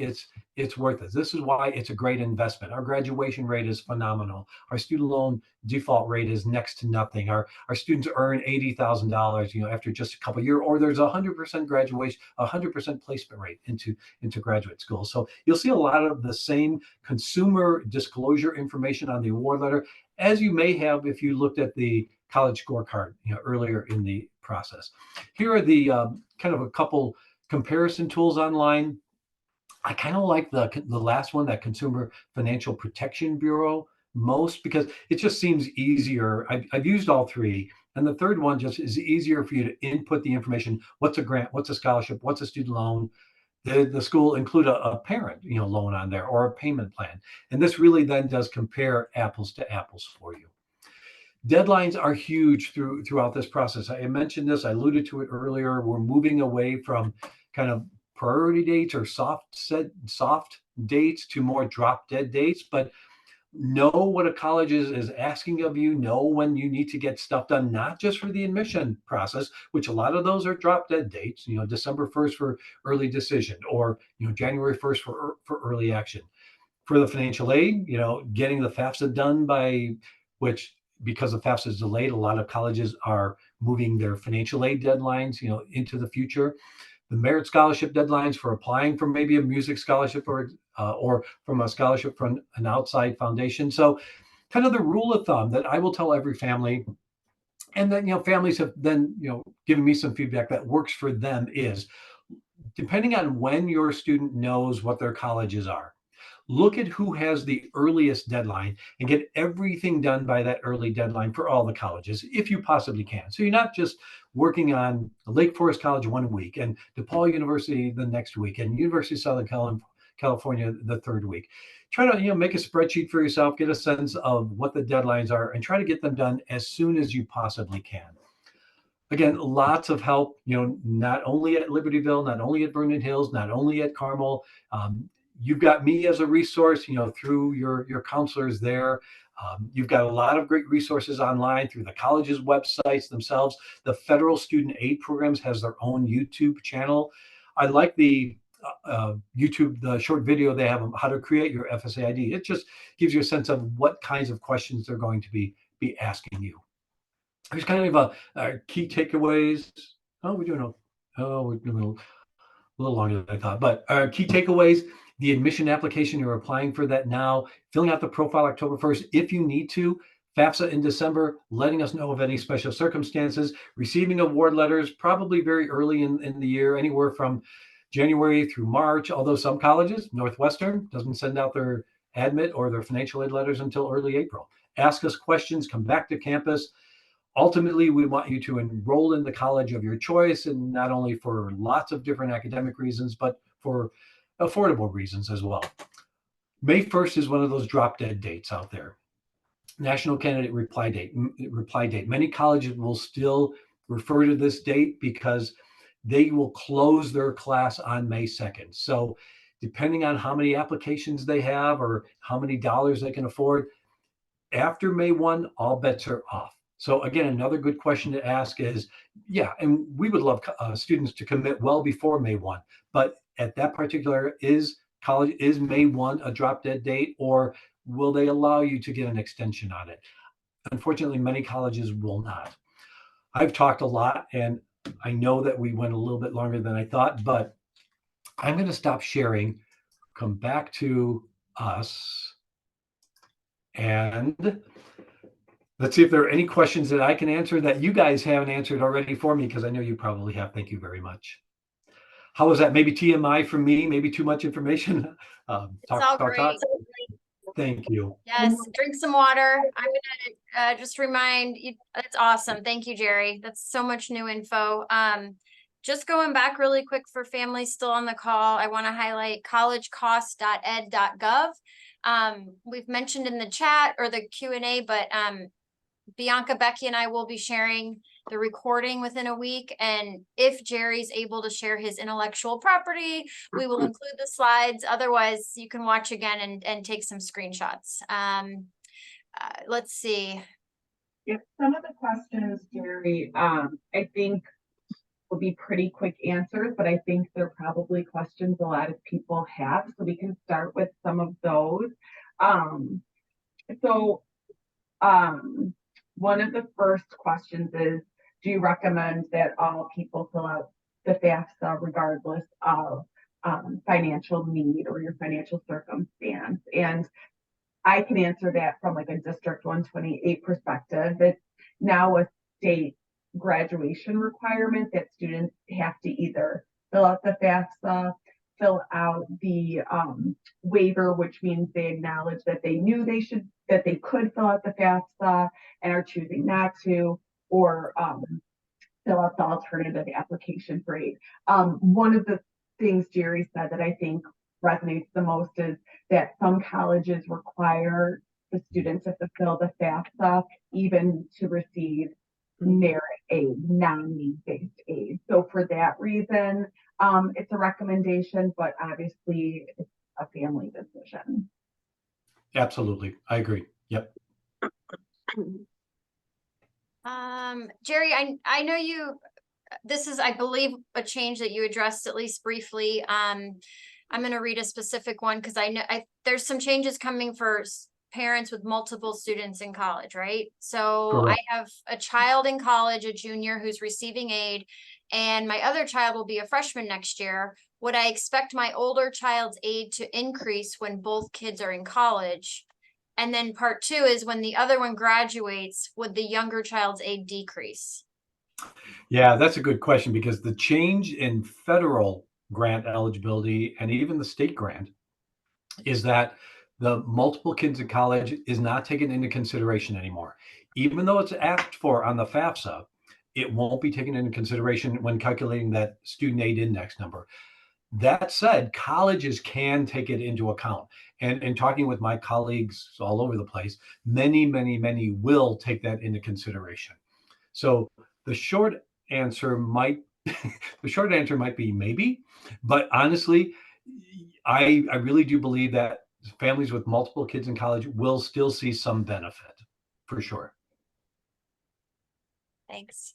S5: it's worth it. This is why it's a great investment. Our graduation rate is phenomenal. Our student loan default rate is next to nothing. Our students earn $80,000, after just a couple of years, or there's 100% graduation, 100% placement rate into graduate school. So you'll see a lot of the same consumer disclosure information on the award letter as you may have if you looked at the college scorecard, earlier in the process. Here are the kind of a couple comparison tools online. I kind of like the last one, that Consumer Financial Protection Bureau, most, because it just seems easier. I've used all three, and the third one just is easier for you to input the information. What's a grant? What's a scholarship? What's a student loan? The school include a parent loan on there, or a payment plan, and this really then does compare apples to apples for you. Deadlines are huge throughout this process. I mentioned this, I alluded to it earlier. We're moving away from kind of priority dates or soft dates to more drop dead dates, but know what a college is asking of you. Know when you need to get stuff done, not just for the admission process, which a lot of those are drop dead dates, December 1st for early decision, or January 1st for early action. For the financial aid, getting the FAFSA done by, which because the FAFSA is delayed, a lot of colleges are moving their financial aid deadlines, into the future. The merit scholarship deadlines for applying for maybe a music scholarship or from a scholarship from an outside foundation. So kind of the rule of thumb that I will tell every family, and then, families have then, given me some feedback that works for them, is depending on when your student knows what their colleges are, look at who has the earliest deadline and get everything done by that early deadline for all the colleges, if you possibly can. So you're not just working on Lake Forest College one week and DePaul University the next week and University of Southern California the third week. Try to, make a spreadsheet for yourself, get a sense of what the deadlines are, and try to get them done as soon as you possibly can. Again, lots of help, not only at Libertyville, not only at Vernon Hills, not only at Carmel. You've got me as a resource, through your counselors there. You've got a lot of great resources online through the college's websites themselves. The federal student aid programs has their own YouTube channel. I like the YouTube, the short video they have on how to create your FSA ID. It just gives you a sense of what kinds of questions they're going to be asking you. There's kind of a key takeaways. We're doing a little longer than I thought, but key takeaways: the admission application, you're applying for that now, filling out the profile October 1st if you need to, FAFSA in December, letting us know of any special circumstances, receiving award letters probably very early in the year, anywhere from January through March, although some colleges, Northwestern, doesn't send out their admit or their financial aid letters until early April. Ask us questions, come back to campus. Ultimately, we want you to enroll in the college of your choice, and not only for lots of different academic reasons, but for affordable reasons as well. May 1st is one of those drop dead dates out there. National Candidate Reply Date. Many colleges will still refer to this date because they will close their class on May 2nd. So depending on how many applications they have or how many dollars they can afford, after May 1, all bets are off. So again, another good question to ask is, and we would love students to commit well before May 1, but at that particular, is May 1 a drop dead date, or will they allow you to get an extension on it? Unfortunately, many colleges will not. I've talked a lot, and I know that we went a little bit longer than I thought, but I'm going to stop sharing, come back to us, and let's see if there are any questions that I can answer that you guys haven't answered already for me, because I know you probably have. Thank you very much. How was that? Maybe TMI from me, maybe too much information.
S2: It's all great.
S5: Thank you.
S2: Yes, drink some water. I'm gonna just remind you, that's awesome. Thank you, Jerry. That's so much new info. Just going back really quick for families still on the call, I want to highlight collegecost.ed.gov. We've mentioned in the chat or the Q&A, but Bianca, Becky, and I will be sharing the recording within a week. And if Jerry's able to share his intellectual property, we will include the slides. Otherwise, you can watch again and take some screenshots. Let's see.
S3: If some of the questions, Jerry, I think will be pretty quick answers, but I think they're probably questions a lot of people have. So we can start with some of those. One of the first questions is, do you recommend that all people fill out the FAFSA regardless of financial need or your financial circumstance? And I can answer that from like a District 128 perspective. It's now a state graduation requirement that students have to either fill out the FAFSA, fill out the waiver, which means they acknowledge that they knew that they could fill out the FAFSA and are choosing not to, or fill out the alternative application for aid. One of the things Jerry said that I think resonates the most is that some colleges require the student to fulfill the FAFSA even to receive merit aid, non-need-based aid. So for that reason, it's a recommendation, but obviously it's a family decision.
S5: Absolutely. I agree. Yep.
S2: Jerry, I know this is, I believe, a change that you addressed at least briefly. I'm going to read a specific one because I know there's some changes coming for parents with multiple students in college, right? So
S5: Correct.
S2: I have a child in college, a junior who's receiving aid, and my other child will be a freshman next year. Would I expect my older child's aid to increase when both kids are in college? And then part two is when the other one graduates, would the younger child's aid decrease?
S5: Yeah, that's a good question because the change in federal grant eligibility and even the state grant is that the multiple kids in college is not taken into consideration anymore. Even though it's asked for on the FAFSA, it won't be taken into consideration when calculating that student aid index number. That said, colleges can take it into account. And talking with my colleagues all over the place, many will take that into consideration. So the short answer might the short answer might be maybe, but honestly, I really do believe that families with multiple kids in college will still see some benefit for sure.
S2: Thanks.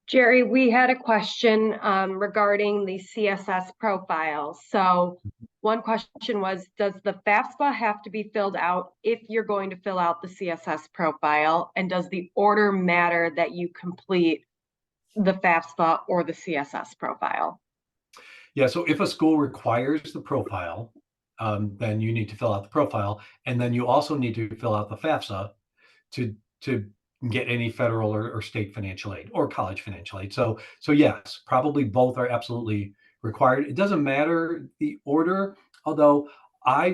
S4: Jerry, we had a question regarding the CSS profile. So one question was, does the FAFSA have to be filled out if you're going to fill out the CSS profile? And does the order matter that you complete the FAFSA or the CSS profile?
S5: Yeah, so if a school requires the profile, then you need to fill out the profile, and then you also need to fill out the FAFSA to get any federal or state financial aid or college financial aid. So yes, probably both are absolutely required. It doesn't matter the order, although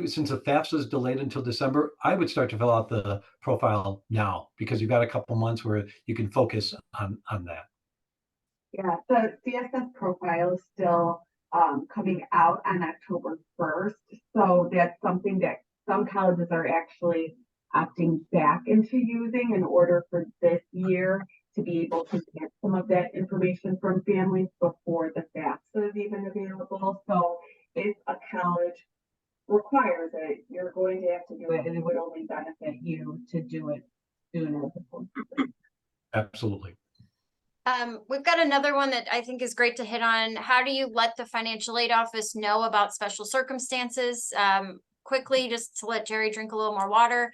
S5: since the FAFSA is delayed until December, I would start to fill out the profile now because you've got a couple months where you can focus on that.
S3: Yeah, the CSS profile is still coming out on October 1st. So that's something that some colleges are actually opting back into using in order for this year to be able to get some of that information from families before the FAFSA is even available. So if a college requires it, you're going to have to do it, and it would only benefit you to do it sooner as opposed to later.
S5: Absolutely.
S2: We've got another one that I think is great to hit on. How do you let the financial aid office know about special circumstances? Quickly, just to let Jerry drink a little more water.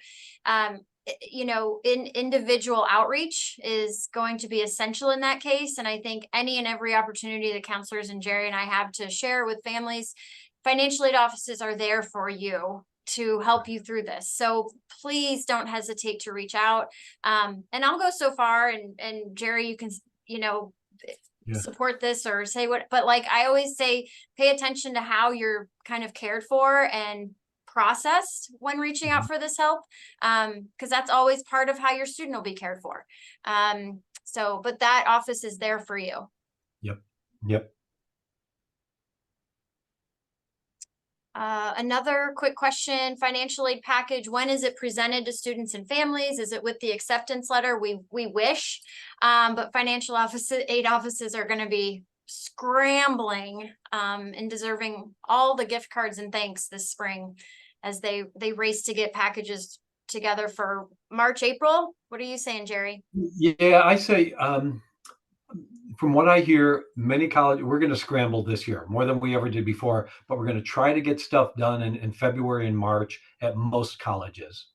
S2: You know, individual outreach is going to be essential in that case. And I think any and every opportunity that counselors and Jerry and I have to share with families, financial aid offices are there for you to help you through this. So please don't hesitate to reach out. And I'll go so far, and Jerry, you can, you know,
S5: Yeah.
S2: support this or say what, but like I always say, pay attention to how you're kind of cared for and processed when reaching out for this help. Because that's always part of how your student will be cared for. But that office is there for you.
S5: Yep.
S2: Another quick question, financial aid package, when is it presented to students and families? Is it with the acceptance letter? We wish, but financial aid offices are going to be scrambling and deserving all the gift cards and thanks this spring as they race to get packages together for March, April. What are you saying, Jerry?
S5: Yeah, I say from what I hear, many colleges, we're going to scramble this year more than we ever did before, but we're going to try to get stuff done in February and March at most colleges.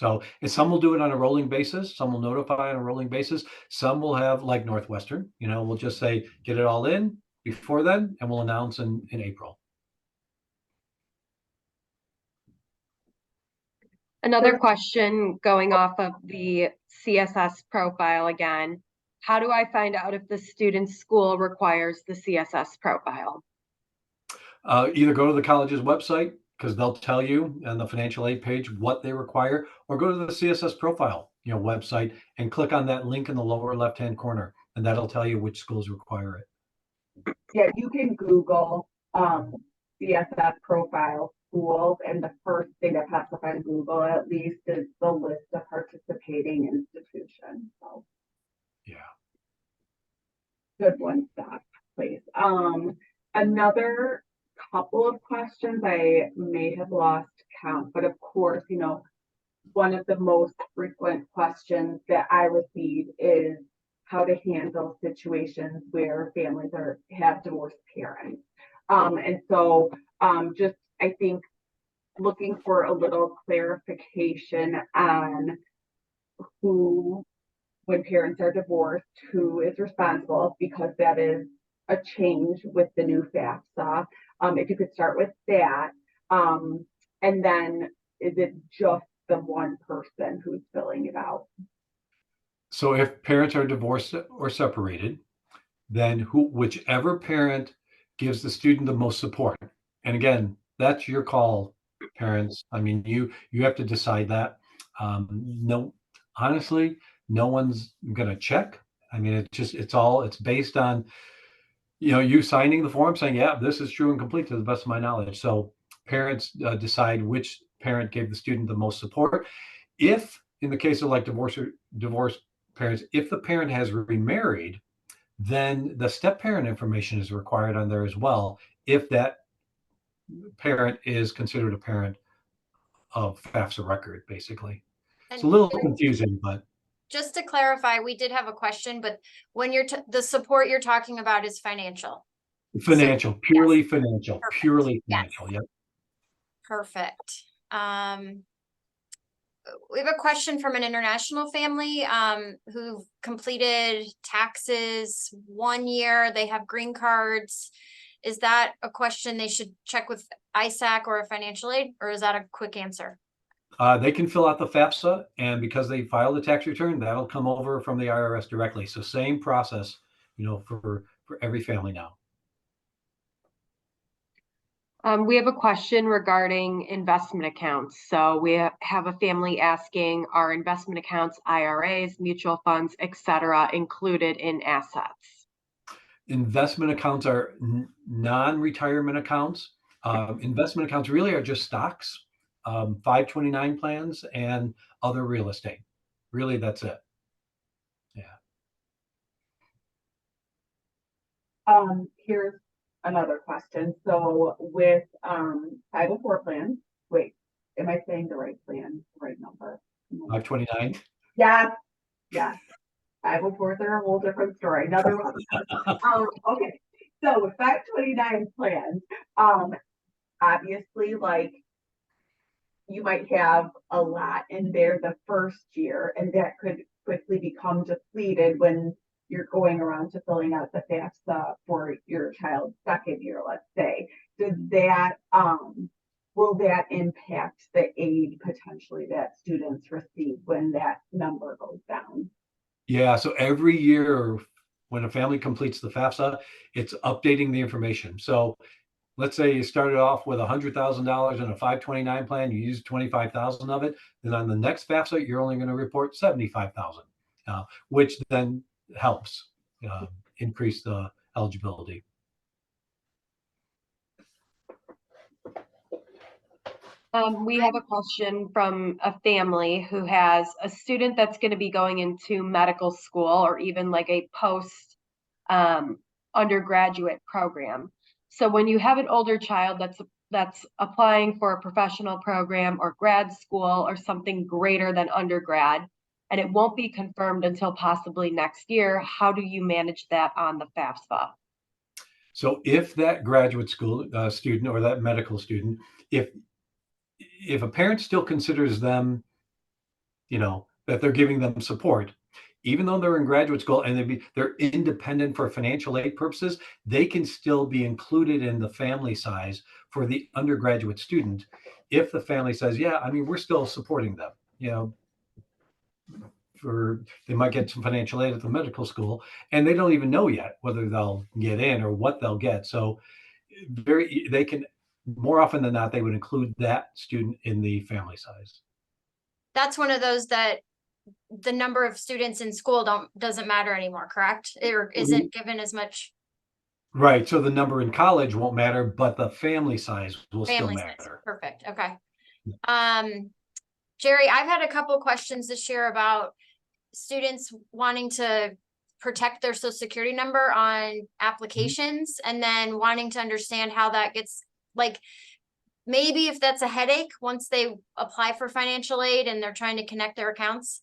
S5: And some will do it on a rolling basis. Some will notify on a rolling basis. Some will have, like Northwestern, we'll just say, get it all in before then, and we'll announce in April.
S4: Another question going off of the CSS profile again. How do I find out if the student's school requires the CSS profile?
S5: Either go to the college's website, because they'll tell you on the financial aid page what they require, or go to the CSS profile website and click on that link in the lower left-hand corner, and that'll tell you which schools require it.
S3: Yeah, you can Google CSS profile schools, and the first thing that pops up on Google at least is the list of participating institutions. So
S5: Yeah.
S3: good one, stop, please. Another couple of questions, I may have lost count, but of course, one of the most frequent questions that I receive is how to handle situations where families have divorced parents. And so I think looking for a little clarification on who, when parents are divorced, who is responsible, because that is a change with the new FAFSA. If you could start with that. And then is it just the one person who's filling it out?
S5: So if parents are divorced or separated, then whichever parent gives the student the most support. And again, that's your call, parents. I mean, you have to decide that. No, honestly, no one's gonna check. I mean, it's based on, you signing the form saying, yeah, this is true and complete to the best of my knowledge. So parents decide which parent gave the student the most support. If in the case of like divorce parents, if the parent has remarried, then the step parent information is required on there as well, if that parent is considered a parent of FAFSA record, basically. It's a
S2: And
S5: little confusing, but
S2: just to clarify, we did have a question, but when the support you're talking about is financial.
S5: financial, purely financial,
S2: Perfect.
S5: purely
S2: Yes.
S5: financial. Yep.
S2: Perfect. We have a question from an international family who completed taxes 1 year. They have green cards. Is that a question they should check with ISAC or a financial aid, or is that a quick answer?
S5: They can fill out the FAFSA, and because they filed the tax return, that'll come over from the IRS directly. So same process, for every family now.
S4: We have a question regarding investment accounts. So we have a family asking, are investment accounts, IRAs, mutual funds, etc., included in assets?
S5: Investment accounts are non-retirement accounts. Investment accounts really are just stocks, 529 plans, and other real estate. Really, that's it. Yeah.
S3: Here's another question. So with 504 plans, wait, am I saying the right plan, the right number?
S5: 529.
S3: Yes, yes. 504s are a whole different story. Another one. Okay. So with 529 plans, obviously, like, you might have a lot in there the first year, and that could quickly become depleted when you're going around to filling out the FAFSA for your child's second year, let's say. Does that, will that impact the aid potentially that students receive when that number goes down?
S5: Yeah. So every year when a family completes the FAFSA, it's updating the information. So let's say you started off with $100,000 in a 529 plan, you use 25,000 of it, then on the next FAFSA, you're only going to report 75,000, which then helps increase the eligibility.
S4: We have a question from a family who has a student that's going to be going into medical school or even like a post undergraduate program. So when you have an older child that's applying for a professional program or grad school or something greater than undergrad, and it won't be confirmed until possibly next year, how do you manage that on the FAFSA?
S5: So if that graduate school student or that medical student, if a parent still considers them, that they're giving them support, even though they're in graduate school and they're independent for financial aid purposes, they can still be included in the family size for the undergraduate student if the family says, yeah, I mean, we're still supporting them, they might get some financial aid at the medical school, and they don't even know yet whether they'll get in or what they'll get. So they can, more often than not, they would include that student in the family size.
S2: That's one of those that the number of students in school doesn't matter anymore, correct? Or isn't given as much.
S5: Right. So the number in college won't matter, but the family size will still
S2: Family size.
S5: matter.
S2: Perfect. Okay. Jerry, I've had a couple questions this year about students wanting to protect their social security number on applications and then wanting to understand how that gets, like, maybe if that's a headache once they apply for financial aid and they're trying to connect their accounts.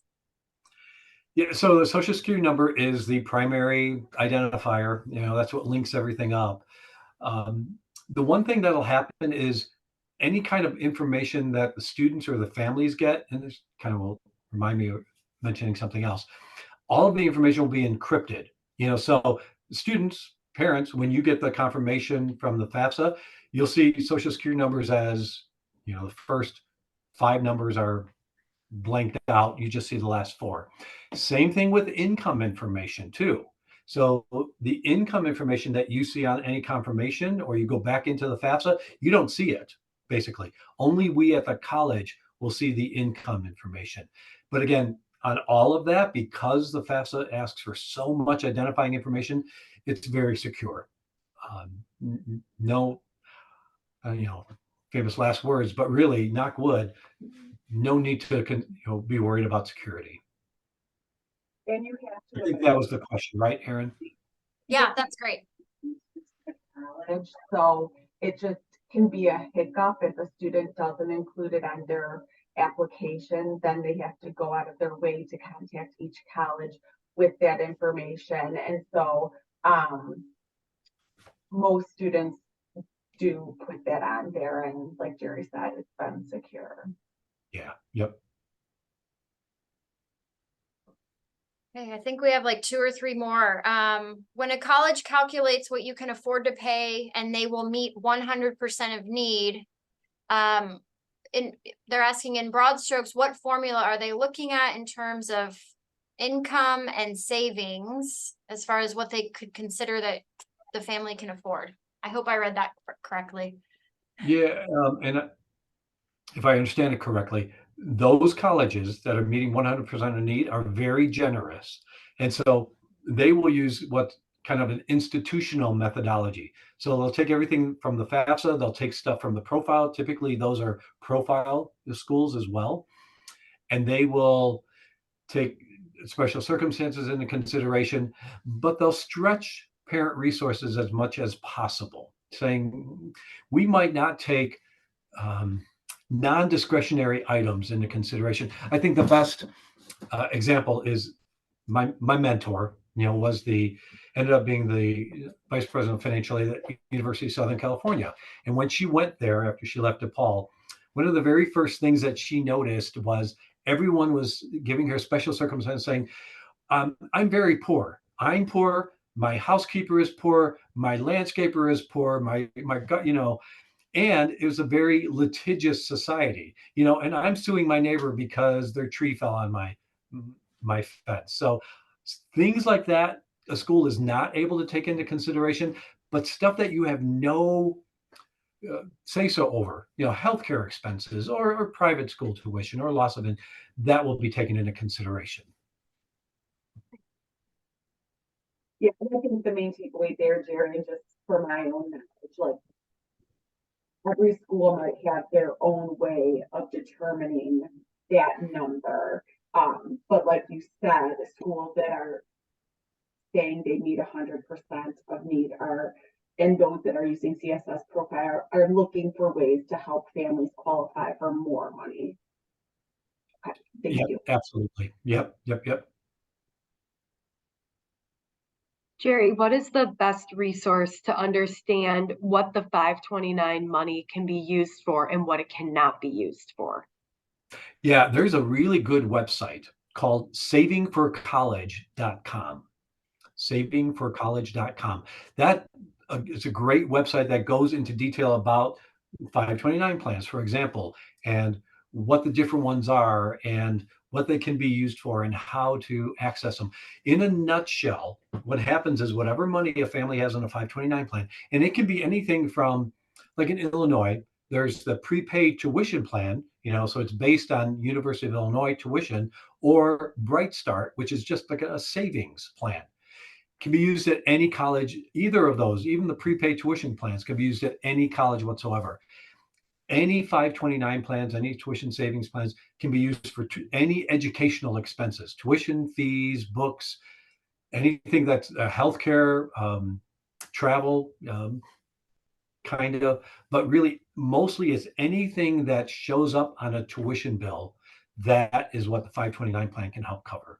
S5: Yeah, so the social security number is the primary identifier. That's what links everything up. The one thing that'll happen is any kind of information that the students or the families get, and this kind of will remind me of mentioning something else. All of the information will be encrypted. So students, parents, when you get the confirmation from the FAFSA, you'll see social security numbers as, the first 5 numbers are blanked out. You just see the last 4. Same thing with income information too. So the income information that you see on any confirmation, or you go back into the FAFSA, you don't see it, basically. Only we at the college will see the income information. But again, on all of that, because the FAFSA asks for so much identifying information, it's very secure. No, famous last words, but really, knock wood, no need to be worried about security.
S3: And you have
S5: I
S3: to.
S5: think that was the question, right, Erin?
S2: Yeah, that's great.
S3: College, so it just can be a hiccup if a student doesn't include it on their application. Then they have to go out of their way to contact each college with that information. And so most students do put that on there, and like Jerry said, it's been secure.
S5: Yeah. Yep.
S2: Okay, I think we have like 2 or 3 more. When a college calculates what you can afford to pay and they will meet 100% of need, they're asking in broad strokes, what formula are they looking at in terms of income and savings as far as what they could consider that the family can afford? I hope I read that correctly.
S5: Yeah. And if I understand it correctly, those colleges that are meeting 100% of need are very generous. And so they will use what kind of an institutional methodology. So they'll take everything from the FAFSA, they'll take stuff from the profile. Typically, those are profile schools as well. And they will take special circumstances into consideration, but they'll stretch parent resources as much as possible, saying we might not take non-discretionary items into consideration. I think the best example is my mentor, ended up being the vice president of financial aid at University of Southern California. And when she went there after she left DePaul, one of the very first things that she noticed was everyone was giving her special circumstances, saying, I'm very poor. I'm poor. My housekeeper is poor. My landscaper is poor. My and it was a very litigious society, and I'm suing my neighbor because their tree fell on my fence. So things like that, a school is not able to take into consideration, but stuff that you have no say so over, healthcare expenses or private school tuition or loss of income, that will be taken into consideration.
S3: Yeah, I think the main takeaway there, Jerry, and just for my own knowledge, like every school might have their own way of determining that number. But like you said, schools that are saying they meet 100% of need and those that are using CSS profile are looking for ways to help families qualify for more money. Okay, thank you.
S5: Absolutely. Yep.
S4: Jerry, what is the best resource to understand what the 529 money can be used for and what it cannot be used for?
S5: Yeah, there's a really good website called savingforcollege.com. Savingforcollege.com. That is a great website that goes into detail about 529 plans, for example, and what the different ones are and what they can be used for and how to access them. In a nutshell, what happens is whatever money a family has on a 529 plan, and it can be anything from, like in Illinois, there's the prepaid tuition plan, so it's based on University of Illinois tuition, or Bright Start, which is just like a savings plan. Can be used at any college. Either of those, even the prepaid tuition plans, can be used at any college whatsoever. Any 529 plans, any tuition savings plans can be used for any educational expenses, tuition, fees, books, anything that's healthcare, travel, kind of, but really mostly it's anything that shows up on a tuition bill. That is what the 529 plan can help cover.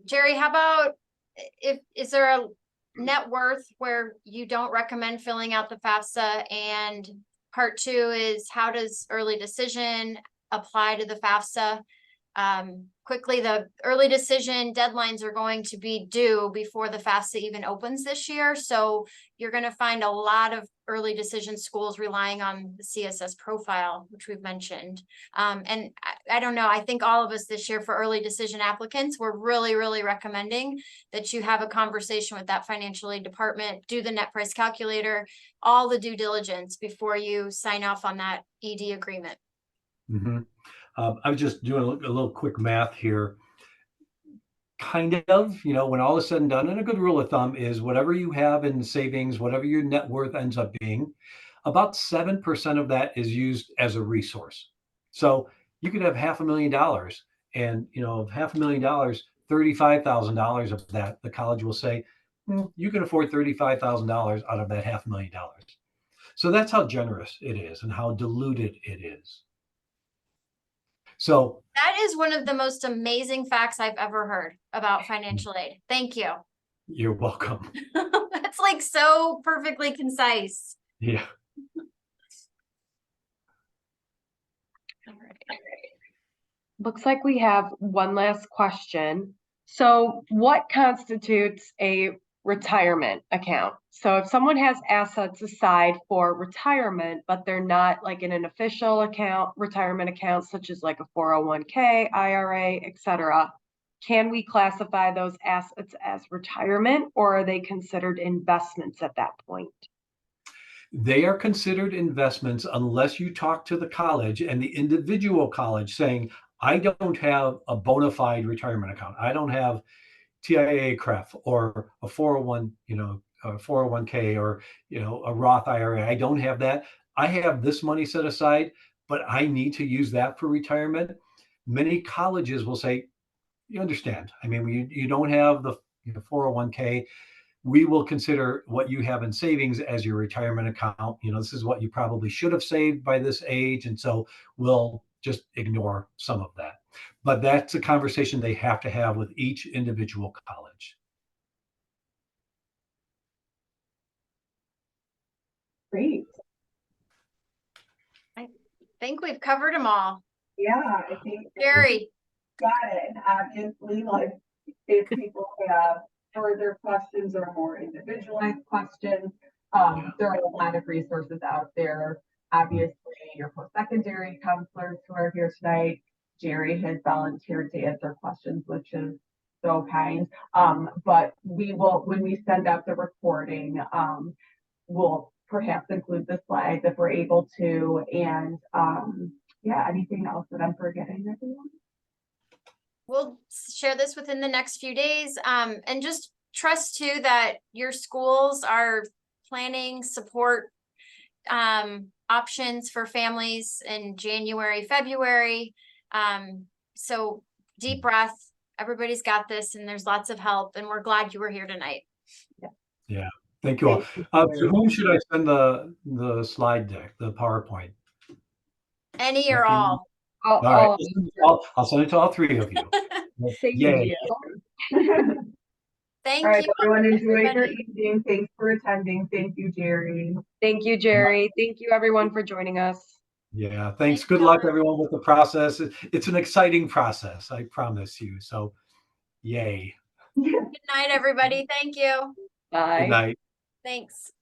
S2: Jerry, how about is there net worth, where you don't recommend filling out the FAFSA. And part 2 is how does early decision apply to the FAFSA? Quickly, the early decision deadlines are going to be due before the FAFSA even opens this year. So you're going to find a lot of early decision schools relying on the CSS profile, which we've mentioned. And I don't know, I think all of us this year for early decision applicants, we're really, really recommending that you have a conversation with that financial aid department, do the net price calculator, all the due diligence before you sign off on that ED agreement.
S5: Mhm. I was just doing a little quick math here. Kind of, when all is said and done, and a good rule of thumb is whatever you have in savings, whatever your net worth ends up being, about 7% of that is used as a resource. So you could have $500,000, and of $500,000, $35,000 of that, the college will say, you can afford $35,000 out of that $500,000. So that's how generous it is and how diluted it is. So
S2: That is one of the most amazing facts I've ever heard about financial aid. Thank you.
S5: you're welcome.
S2: That's like so perfectly concise.
S5: Yeah.
S2: All right.
S4: Looks like we have one last question. So what constitutes a retirement account? So if someone has assets aside for retirement, but they're not like in an official account, retirement account, such as like a 401k, IRA, etc., can we classify those assets as retirement, or are they considered investments at that point?
S5: They are considered investments unless you talk to the college and the individual college saying, I don't have a bona fide retirement account. I don't have TIAA CREF or a 401, a 401k or, a Roth IRA. I don't have that. I have this money set aside, but I need to use that for retirement. Many colleges will say, you understand. I mean, you don't have the 401k. We will consider what you have in savings as your retirement account. This is what you probably should have saved by this age. And so we'll just ignore some of that. But that's a conversation they have to have with each individual college.
S3: Great.
S2: I think we've covered them all.
S3: Yeah, I think
S2: Jerry.
S3: got it. And obviously, like, if people have further questions or more individualized questions, there are a lot of resources out there. Obviously, your post-secondary counselors who are here tonight, Jerry has volunteered to answer questions, which is so kind. But we will, when we send out the recording, we'll perhaps include the slides if we're able to. And yeah, anything else that I'm forgetting, everyone?
S2: We'll share this within the next few days. And just trust too that your schools are planning support options for families in January, February. So deep breath, everybody's got this, and there's lots of help, and we're glad you were here tonight.
S5: Yeah. Thank you all. To whom should I send the slide deck, the PowerPoint?
S2: Any or all.
S5: All right. I'll send it to all three of you.
S4: Thank
S5: Yay.
S4: you.
S2: Thank
S3: All right,
S2: you.
S3: everyone, enjoy your
S2: everybody.
S3: evening. Thanks for attending. Thank you, Jerry.
S4: Thank you, Jerry. Thank you, everyone, for joining us.
S5: Yeah. Thanks.
S2: Thanks,
S5: Good luck,
S2: John.
S5: everyone, with the process. It's an exciting process, I promise you. So, yay.
S2: Good night, everybody. Thank you.
S4: Bye.
S5: Good night.
S2: Thanks.